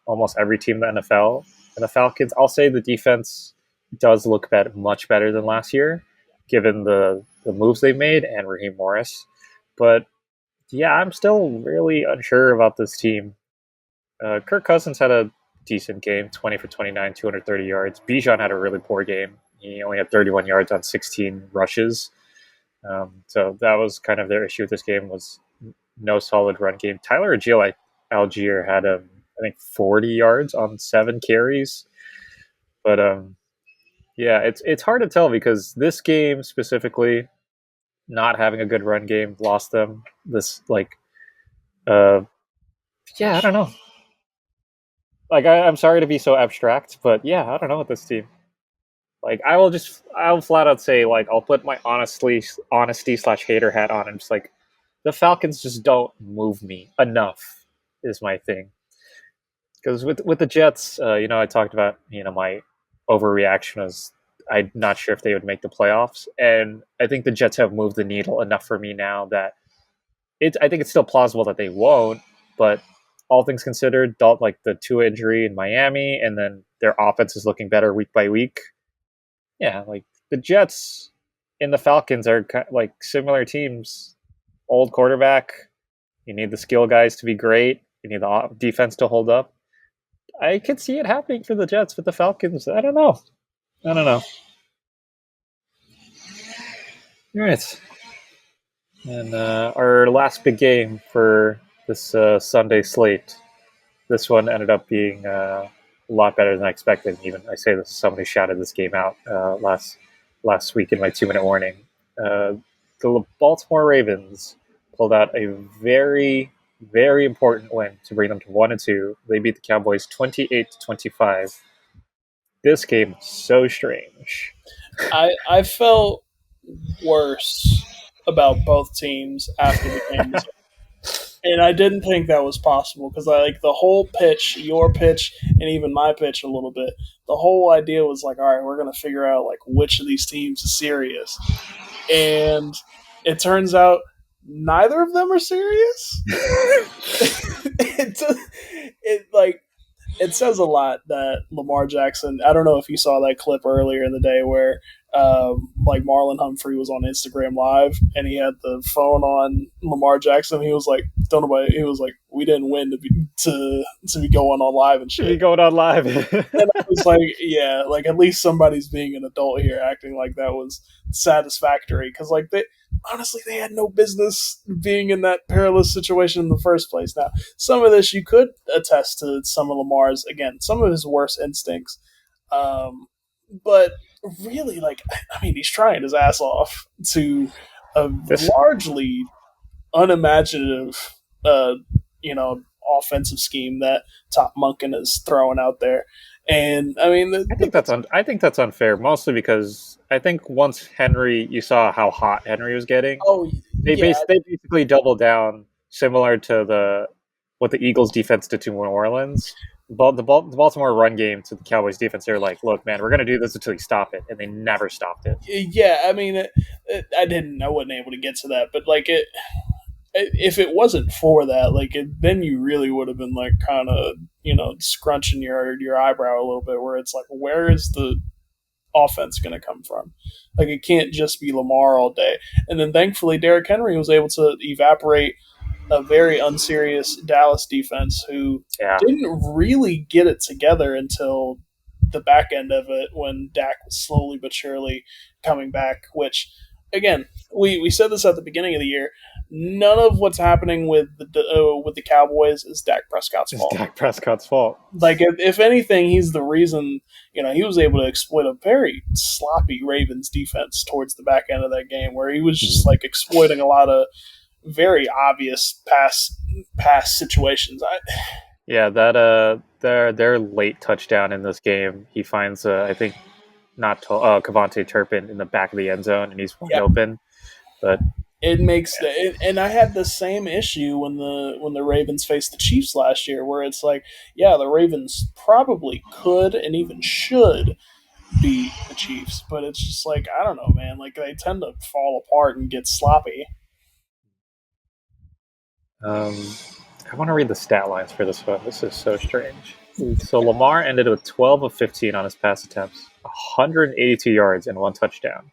almost every team in the NFL. And the Falcons, I'll say the defense does look much better than last year, given the moves they made and Raheem Morris. But yeah, I'm still really unsure about this team. Kirk Cousins had a decent game, 20 for 29, 230 yards. Bijan had a really poor game. He only had 31 yards on 16 rushes. So that was kind of their issue with this game, was no solid run game. Tyler Algier had I think 40 yards on 7 carries. But yeah, it's hard to tell because this game specifically, not having a good run game lost them. This like yeah, I don't know. like I'm sorry to be so abstract, but yeah, I don't know with this team. Like I'll flat out say like I'll put my honesty slash hater hat on and just like the Falcons just don't move me enough is my thing. Because with the Jets, I talked about my overreaction was I'm not sure if they would make the playoffs, and I think the Jets have moved the needle enough for me now that I think it's still plausible that they won't, but all things considered, like the Tua injury in Miami, and then their offense is looking better week by week. Yeah, like the Jets and the Falcons are like similar teams. Old quarterback, you need the skill guys to be great. You need the defense to hold up. I could see it happening for the Jets, but the Falcons, I don't know. I don't know. All right. And our last big game for this Sunday slate. This one ended up being a lot better than I expected. Even I say this, somebody shouted this game out last week in my 2 minute warning. The Baltimore Ravens pulled out a very, very important win to bring them to 1-2. They beat the Cowboys 28-25. This game was so strange. I felt worse about both teams after the game was over. And I didn't think that was possible because I like the whole pitch, your pitch, and even my pitch a little bit. The whole idea was like, all right, we're gonna figure out like which of these teams is serious, and it turns out neither of them are serious. it, it like it says a lot that Lamar Jackson. I don't know if you saw that clip earlier in the day where like Marlon Humphrey was on Instagram Live and he had the phone on Lamar Jackson. He was like, "Don't nobody." He was like, "We didn't win to be going on live and shit." Be going on live. And I was like, "Yeah, like at least somebody's being an adult here, acting like that was satisfactory." Because like they had no business being in that perilous situation in the first place. Now, some of this you could attest to some of Lamar's, again, some of his worst instincts. But really, like, I mean, he's trying his ass off to a This largely unimaginative, offensive scheme that Top Monken is throwing out there. And I mean, I think that's unfair, mostly because I think once Henry, you saw how hot Henry was getting. oh yeah, They basically doubled down, similar to what the Eagles defense did to New Orleans. The Baltimore run game to the Cowboys defense, they're like, "Look, man, we're going to do this until you stop it," and they never stopped it. yeah. I mean, I wasn't able to get to that, but like if it wasn't for that, like then you really would have been like kind of scrunching your eyebrow a little bit, where it's like, where is the offense going to come from? Like it can't just be Lamar all day. And then thankfully, Derrick Henry was able to evaporate a very unserious Dallas defense who Yeah, didn't really get it together until the back end of it when Dak was slowly but surely coming back. Which, again, we said this at the beginning of the year. None of what's happening with the Cowboys is Dak Prescott's it's fault. Dak Prescott's fault. Like if anything, he's the reason. He was able to exploit a very sloppy Ravens defense towards the back end of that game, where he was just like exploiting a lot of very obvious pass situations. Yeah, that their late touchdown in this game, he finds I think not Kavontae Turpin in the back of the end zone, and he's wide open. But it makes and I had the same issue when the Ravens faced the Chiefs last year, where it's like, yeah, the Ravens probably could and even should beat the Chiefs, but it's just like, I don't know, man. Like they tend to fall apart and get sloppy. I want to read the stat lines for this one. This is so strange. So Lamar ended with 12 of 15 on his pass attempts, 182 yards and 1 touchdown.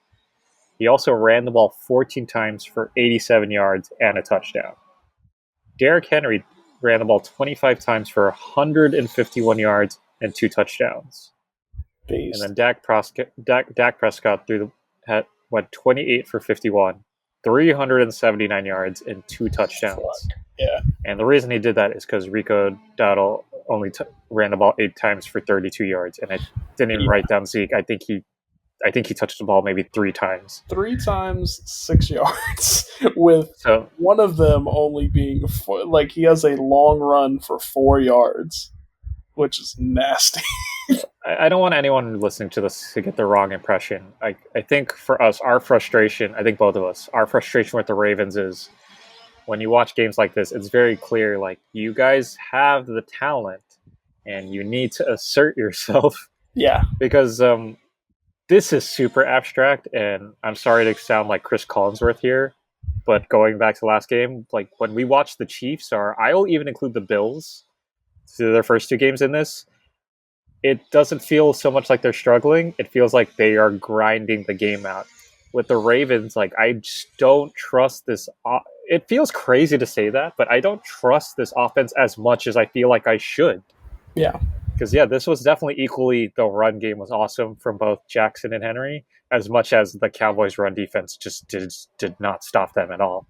He also ran the ball 14 times for 87 yards and a touchdown. Derrick Henry ran the ball 25 times for 151 yards and 2 touchdowns. Beast. And then Dak Prescott went 28 for 51, 379 yards and 2 touchdowns. Fuck. Yeah. And the reason he did that is because Rico Dowdle only ran the ball 8 times for 32 yards, and I didn't even write down Zeke. I think he touched the ball maybe 3 times. 3 times 6 yards, with one of them only being like he has a long run for 4 yards. which is nasty. I don't want anyone listening to this to get the wrong impression. I think for us, our frustration, I think both of us, our frustration with the Ravens is when you watch games like this, it's very clear like you guys have the talent and you need to assert yourself Yeah, because this is super abstract. And I'm sorry to sound like Chris Collinsworth here, but going back to last game, like when we watch the Chiefs, or I'll even include the Bills to their first two games in this, it doesn't feel so much like they're struggling. It feels like they are grinding the game out. With the Ravens, like I just don't trust this. It feels crazy to say that, but I don't trust this offense as much as I feel like I should. yeah. Because yeah, this was definitely equally the run game was awesome from both Jackson and Henry, as much as the Cowboys' run defense just did not stop them at all.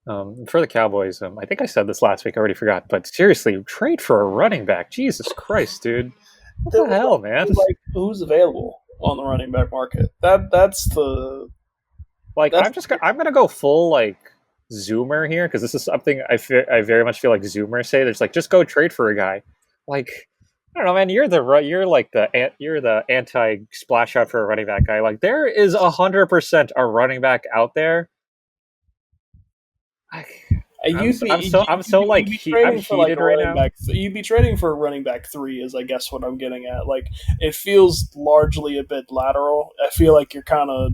For the Cowboys, I think I said this last week. I already forgot, but seriously, trade for a running back. Jesus Christ, dude! What the hell, man? Like who's available on the running back market? That's the Like, that's I'm gonna go full like Zoomer here because this is something I very much feel like Zoomers say. There's like just go trade for a guy. Like, I don't know, man. You're the anti splash out for a running back guy. Like, there is 100% a running back out there. you'd be I'm trading for like heated a right running now. back. You'd be trading for a running back three, is I guess what I'm getting at. Like it feels largely a bit lateral. I feel like you're kind of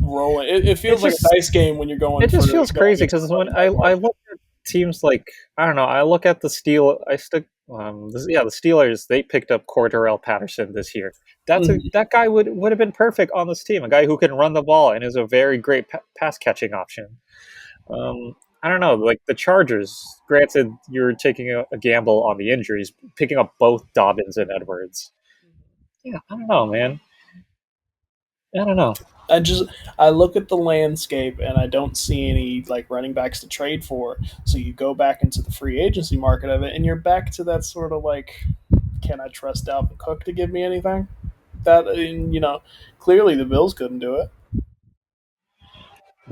rolling. It It feels like just a dice game when you're it going for just feels going crazy into the because when running back I market. look at teams like I don't know, I look at the Steel. I stick. The Steelers they picked up Cordarrelle Patterson this year. Mhm. That guy would have been perfect on this team. A guy who can run the ball and is a very great pass catching option. I don't know, like the Chargers. Granted, you're taking a gamble on the injuries, picking up both Dobbins and Edwards. Yeah, I don't know, man. I don't know. I just I look at the landscape and I don't see any like running backs to trade for. So you go back into the free agency market of it, and you're back to that sort of like, can I trust Dalvin Cook to give me anything? That clearly the Bills couldn't do it.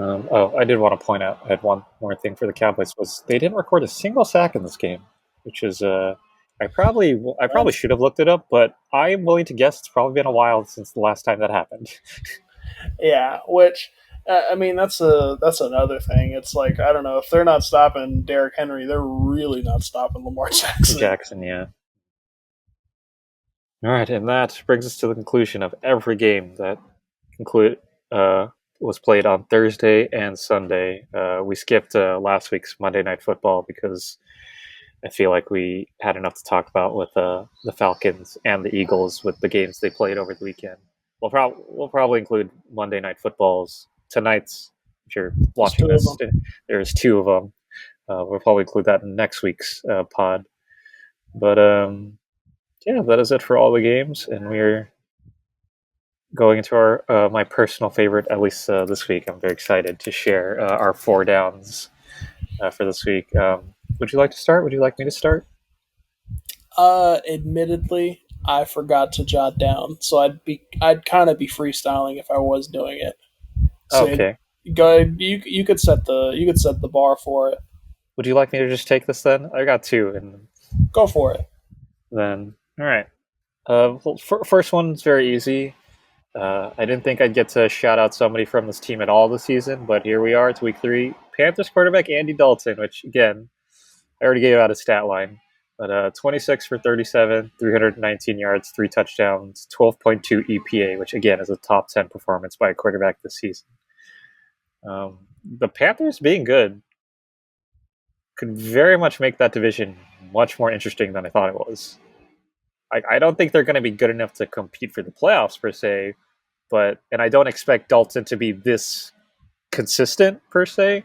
I did want to point out. I had one more thing for the Cowboys was they didn't record a single sack in this game, which is I probably That's should have looked it up, but I am willing to guess it's probably been a while since the last time that happened. yeah, which I mean that's another thing. It's like I don't know if they're not stopping Derrick Henry, they're really not stopping Lamar Jackson. Jackson, yeah. All right, and that brings us to the conclusion of every game that conclude uh, was played on Thursday and Sunday. We skipped last week's Monday Night Football because I feel like we had enough to talk about with the Falcons and the Eagles with the games they played over the weekend. We'll probably include Monday Night Footballs tonight's. If you're There's watching two of this, them. there's two of them. We'll probably include that in next week's pod. But yeah, that is it for all the games, and we're going into our my personal favorite, at least this week. I'm very excited to share our four downs for this week. Would you like to start? Would you like me to start? Admittedly, I forgot to jot down, so I'd kind of be freestyling if I was doing it. So Okay. go ahead, you could set the bar for it. Would you like me to just take this then? I got two, and Go for it. then all right. First one's very easy. I didn't think I'd get to shout out somebody from this team at all this season, but here we are. It's week three. Panthers quarterback Andy Dalton, which again I already gave out a stat line, but 26 for 37, 319 yards, three touchdowns, 12.2 EPA, which again is a top 10 performance by a quarterback this season. The Panthers being good could very much make that division much more interesting than I thought it was. I don't think they're going to be good enough to compete for the playoffs per se, and I don't expect Dalton to be this consistent per se,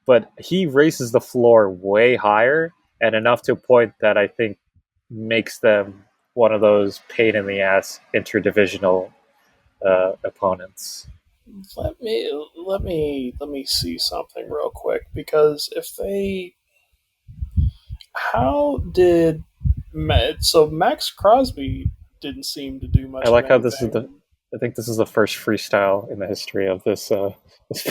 but he raises the floor way higher and enough to a point that I think makes them one of those pain in the ass interdivisional opponents. Let me see something real quick, because if they how did so Max Crosby didn't seem to do I much of like how this is the. anything. I think this is the first freestyle in the history of this. This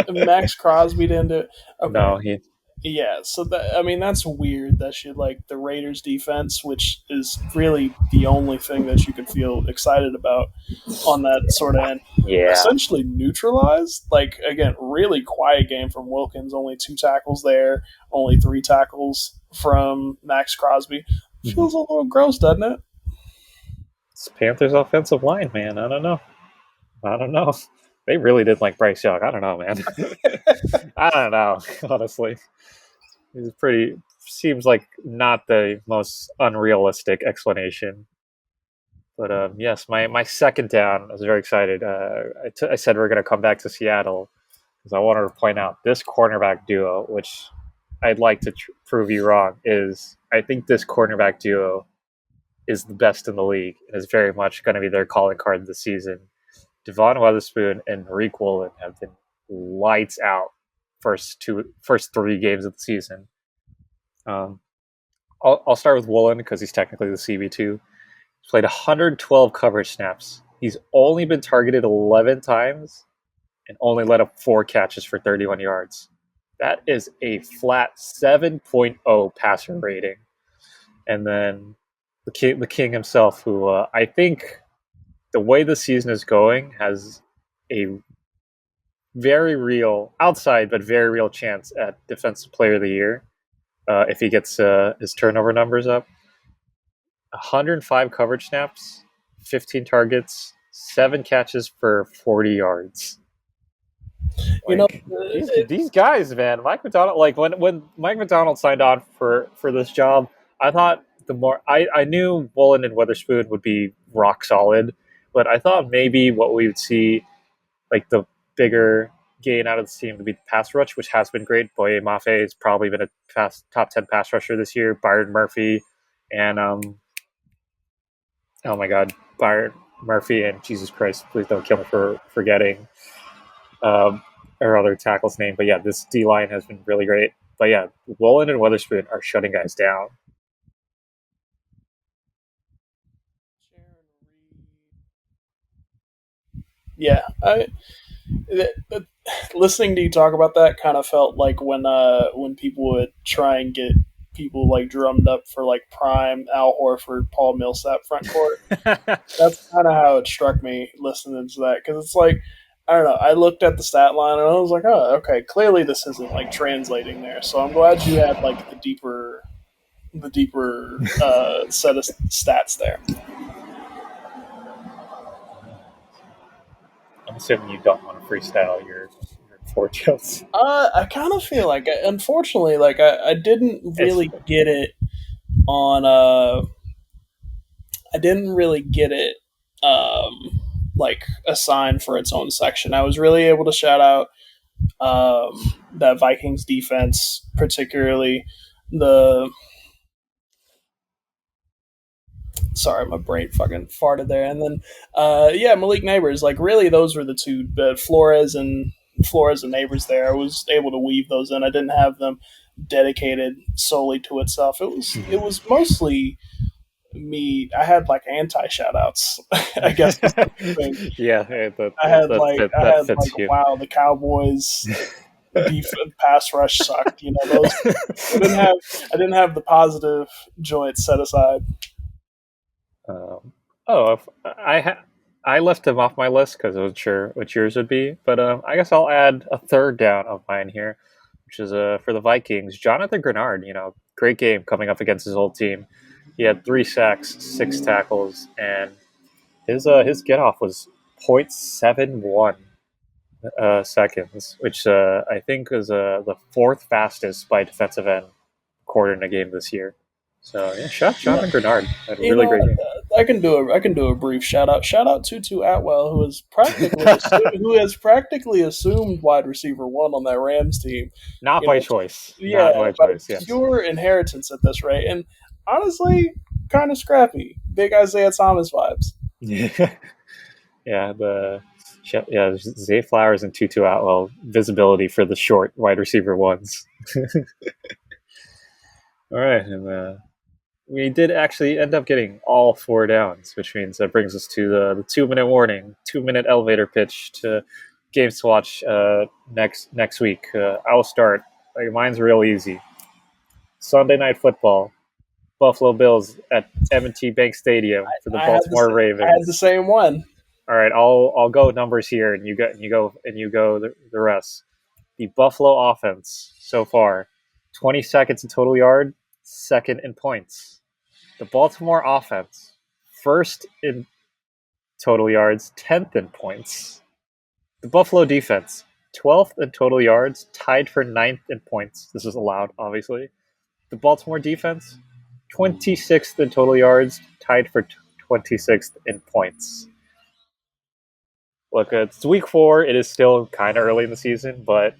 Max Crosby didn't do. no, Okay, Yeah, so that's weird that you like the Raiders defense, which is really the only thing that you could feel excited about on that sort of end. Yeah. Essentially neutralized. Like again, really quiet game from Wilkins. Only 2 tackles there. Only 3 tackles from Max Crosby. Mhm. Feels a little gross, doesn't it? It's Panthers offensive line, man. I don't know. I don't know. They really did like Bryce Young. I don't know, man. I don't know, honestly. He's pretty seems like not the most unrealistic explanation. But yes, my second down, I was very excited. I said we're going to come back to Seattle because I wanted to point out this cornerback duo, which I'd like to prove you wrong, is I think this cornerback duo is the best in the league and is very much going to be their calling card this season. Devon Witherspoon and Rick Woolen have been lights out first 3 games of the season. Um, I'll start with Woolen because he's technically the CB2. He's played 112 coverage snaps. He's only been targeted 11 times and only let up 4 catches for 31 yards. That is a flat 7.0 passer rating. And then the king himself, who I think the way the season is going has a very real outside but very real chance at defensive player of the year if he gets his turnover numbers up. 105 coverage snaps, 15 targets, 7 catches for 40 yards. You know, Like these guys, man. Mike McDonald. Like when Mike McDonald signed on for this job, I thought the more I knew Woolen and Witherspoon would be rock solid, but I thought maybe what we would see like the bigger gain out of the team would be the pass rush, which has been great. Boye Mafe has probably been a top 10 pass rusher this year. Byron Murphy and oh my god, Byron Murphy and Jesus Christ, please don't kill me for forgetting our other tackle's name. But yeah, this D line has been really great. But yeah, Woolen and Witherspoon are shutting guys down. yeah, listening to you talk about that kind of felt like when people would try and get people like drummed up for like prime Al Horford, Paul Millsap front court. That's kind of how it struck me listening to that because it's like I don't know. I looked at the stat line and I was like, oh, okay, clearly this isn't like translating there. So I'm glad you had like the deeper set of stats there. I'm assuming you don't want to freestyle your four kills. I kind of feel like, unfortunately, like I didn't It's really get it on. I didn't really get it like assigned for its own section. I was really able to shout out that Vikings defense, particularly the. Sorry, my brain fucking farted there. And then, yeah, Malik Neighbors. Like, really, those were the two. Flores and Neighbors. There, I was able to weave those in. I didn't have them dedicated solely to itself. It was mostly me. I had like anti shout outs. I guess is the thing. yeah, I that had fits like, you. wow, the Cowboys pass rush sucked. Those. I didn't have I didn't have the positive joints set aside. Oh, I left him off my list because I wasn't sure what yours would be. But I guess I'll add a third down of mine here, which is for the Vikings. Jonathan Grenard, great game coming up against his old team. He had 3 sacks, 6 tackles, and his get off was 0.71 seconds, which I think is the fourth fastest by defensive end quarter in a game this year. So yeah, shout out Yeah, Jonathan Grenard. Had a you really know, great game. I can do a brief shout out. Shout out Tutu Atwell, who has practically assumed wide receiver one on that Rams team. Not You by know, choice. yeah, Not by by choice. Yes. pure inheritance at this rate, and honestly, kind of scrappy. Big Isaiah Thomas vibes. Yeah. Yeah. Zay Flowers and Tutu Atwell visibility for the short wide receiver ones. All right, and we did actually end up getting all 4 downs, which means that brings us to the 2 minute warning, 2 minute elevator pitch to games to watch next week. I will start. Like mine's real easy. Sunday Night Football. Buffalo Bills at M&T Bank Stadium for the Baltimore I had the Ravens. same one. All right, I'll go numbers here, and you go the rest. The Buffalo offense so far, 22nd in total yard, second in points. The Baltimore offense, first in total yards, 10th in points. The Buffalo defense, 12th in total yards, tied for ninth in points. This is allowed, obviously. The Baltimore defense, 26th in total yards, tied for 26th in points. Look, it's week 4. It is still kind of early in the season, but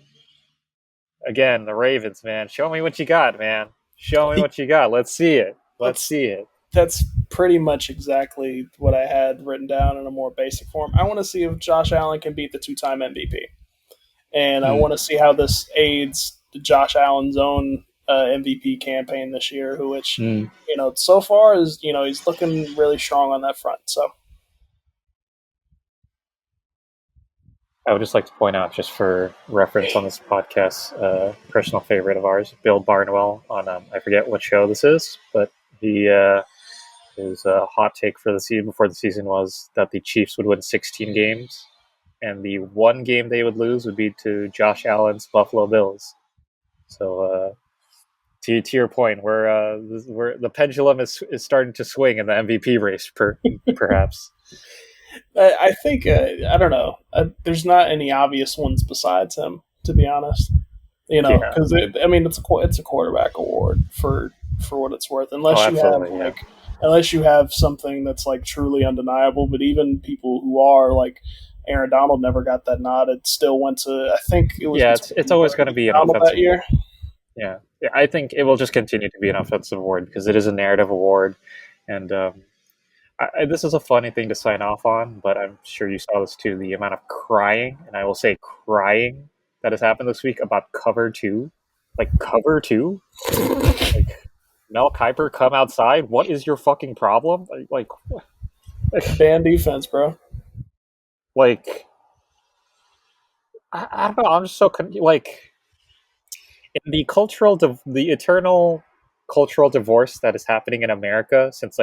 again, the Ravens, man. Show me what you got, man. Show me what you got. Let's see it. Let's see it. That's pretty much exactly what I had written down in a more basic form. I want to see if Josh Allen can beat the 2-time MVP. And I want to see how this aids Josh Allen's own MVP campaign this year, which, so far is, he's looking really strong on that front. So I would just like to point out, just for reference on this podcast, personal favorite of ours, Bill Barnwell on I forget what show this is, but his hot take for the season before the season was that the Chiefs would win 16 games, and the one game they would lose would be to Josh Allen's Buffalo Bills. So to your point, where the pendulum is starting to swing in the MVP race, perhaps. I think I don't know. There's not any obvious ones besides him, to be honest. Because it's a quarterback award for what it's worth. Unless you have something that's like truly undeniable. But even people who are like Aaron Donald never got that nod. It still went to, I think it was. Yeah, it's always going to be an offensive that year. Yeah, I think it will just continue to be an offensive award because it is a narrative award, and this is a funny thing to sign off on, but I'm sure you saw this too. The amount of crying, and I will say crying, that has happened this week about cover 2. Like, cover 2? Like, Mel Kiper, come outside? What is your fucking problem? Like band defense, bro. Like, I don't know. I'm just so, like, in the eternal cultural divorce that is happening in America since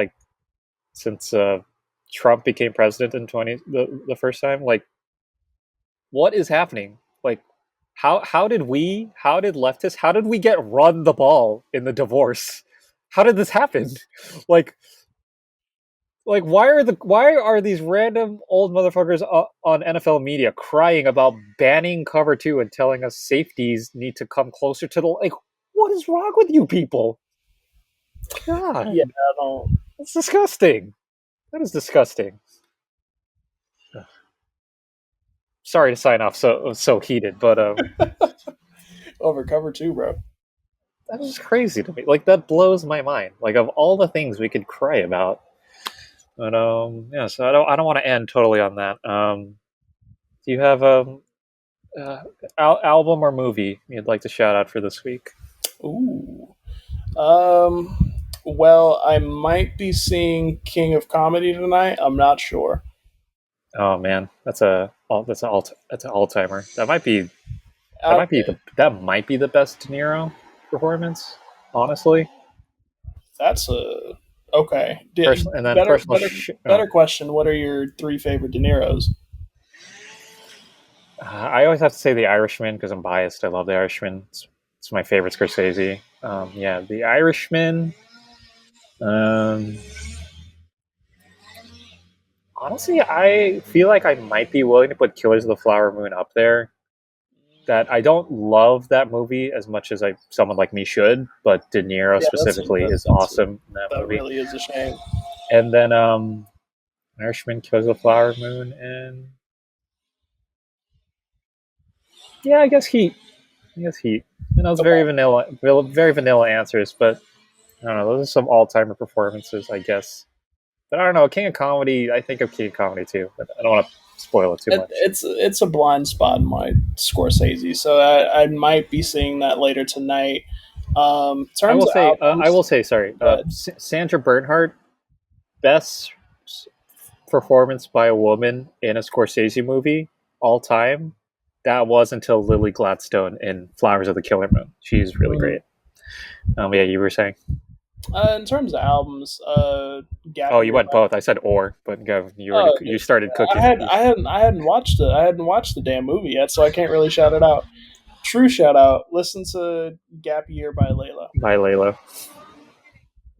Trump became president in the first time, like, what is happening? Like, how did we get run the ball in the divorce? How did this happen? Like why are these random old motherfuckers on NFL media crying about banning cover 2 and telling us safeties need to come closer to the, like, what is wrong with you people? God, yeah, I don't. That's disgusting. That is disgusting. Sorry to sign off so heated, but over cover 2, bro. That is crazy to me. Like, that blows my mind. Like, of all the things we could cry about, but yeah. So I don't want to end totally on that. Do you have album or movie you'd like to shout out for this week? Ooh. Well, I might be seeing King of Comedy tonight. I'm not sure. Oh man, that's an all-timer. That might be the best De Niro performance, honestly. That's okay. Better question. What are your 3 favorite De Niros? I always have to say The Irishman because I'm biased. I love The Irishman. It's my favorite Scorsese. Yeah, The Irishman. Honestly, I feel like I might be willing to put Killers of the Flower Moon up there. That I don't love that movie as much as someone like me should, but De Niro specifically is awesome in that movie. That really is a shame. And then Irishman, Killers of the Flower Moon, and yeah, I guess Heat. You know, it's very vanilla answers, but I don't know. Those are some all-timer performances, I guess. But I don't know. King of Comedy. I think of King of Comedy too, but I don't want to spoil it too much. It's a blind spot in my Scorsese, so I might be seeing that later tonight. I will say, sorry, Sandra Bernhardt, best performance by a woman in a Scorsese movie all time. that was until Lily Gladstone in Flowers of the Killer Moon. She's really Mm. great. Yeah, you were saying. In terms of albums, Gap Oh, you Year went by. both. I said or, but Gav, Oh, you started I cooking. had I hadn't watched it. I hadn't watched the damn movie yet, so I can't really shout it out. True shout out. Listen to Gap Year by Layla. By Layla.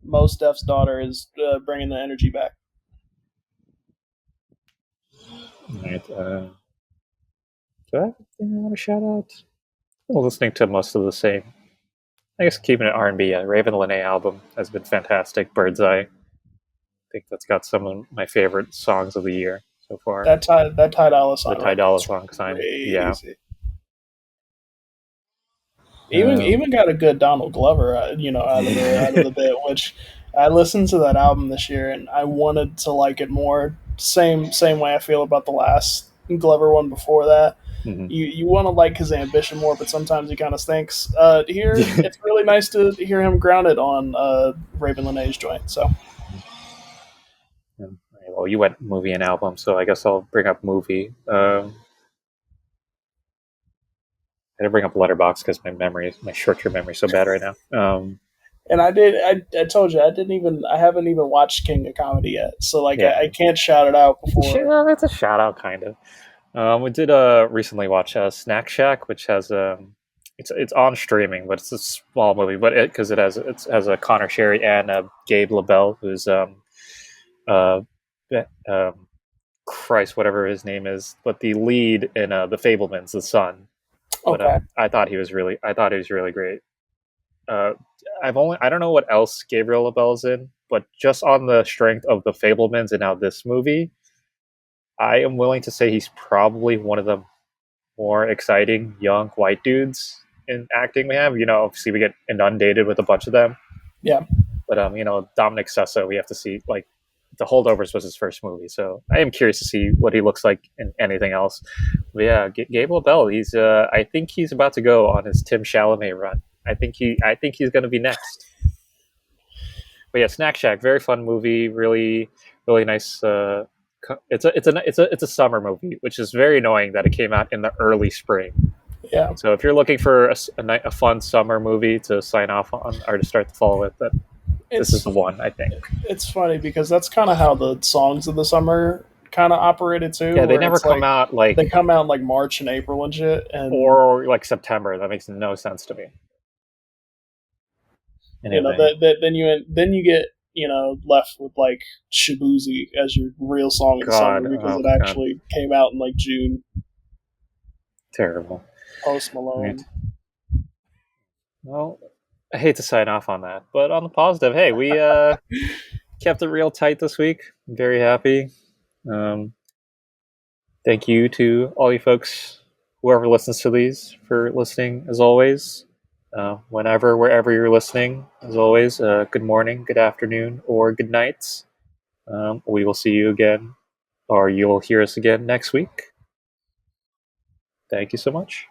Mos Def's daughter is bringing the energy back. All right. Do I have anything I want to shout out? I'm listening to most of the same. I guess keeping it R&B. Raven Lene album has been fantastic. Bird's Eye. I think that's got some of my favorite songs of the year so far. That Ty Dolla The Sign Ty record Dolla is song sign. Yeah. crazy. Um, Even got a good Donald Glover, out of the bit. Which I listened to that album this year, and I wanted to like it more. Same way I feel about the last Glover one before that. mhm. You want to like his ambition more, but sometimes he kind of stinks. Here, it's really nice to hear him grounded on Raven Lene's joint. So Well, you went movie and album, so I guess I'll bring up movie. I didn't bring up Letterbox because my short-term memory is so bad right now. and I told you I haven't even watched King of Comedy yet. So like Yeah, I can't shout it out before. that's a shout out, kind of. We did recently watch Snack Shack, which has it's on streaming, but it's a small movie. But it has a Connor Sherry and Gabe LaBelle, who's uh, um, Christ, whatever his name is, but the lead in The Fablemans, the son. But Okay. I thought he was really great. Uh, I don't know what else Gabriel LaBelle's in, but just on the strength of The Fablemans and now this movie, I am willing to say he's probably one of the more exciting young white dudes in acting we have. Obviously we get inundated with a bunch of them, Yeah. but Dominic Sessa, we have to see. Like, The Holdovers was his first movie, so I am curious to see what he looks like in anything else. But yeah, Gabe LaBelle, I think he's about to go on his Tim Chalamet run. I think he's going to be next. But yeah, Snack Shack, very fun movie, really really nice. It's a summer movie, which is very annoying that it came out in the early spring. Yeah. So if you're looking for a fun summer movie to sign off on or to start the fall with, then this is It's the one, I think. it's funny because that's kind of how the songs of the summer kind of operated too, Yeah, they where never it's come like out they like come out in like March and April and shit, and or like September. That makes no sense to me. Anything. then you get left with like Shibuzi as your real song of the summer God, because oh it God, actually came out in like June. terrible. Post Right. Malone. Well, I hate to sign off on that, but on the positive, hey, we kept it real tight this week. I'm very happy. Um, Thank you to all you folks, whoever listens to these, for listening as always. Whenever, wherever you're listening, as always, good morning, good afternoon, or good night. We will see you again, or you'll hear us again next week. Thank you so much.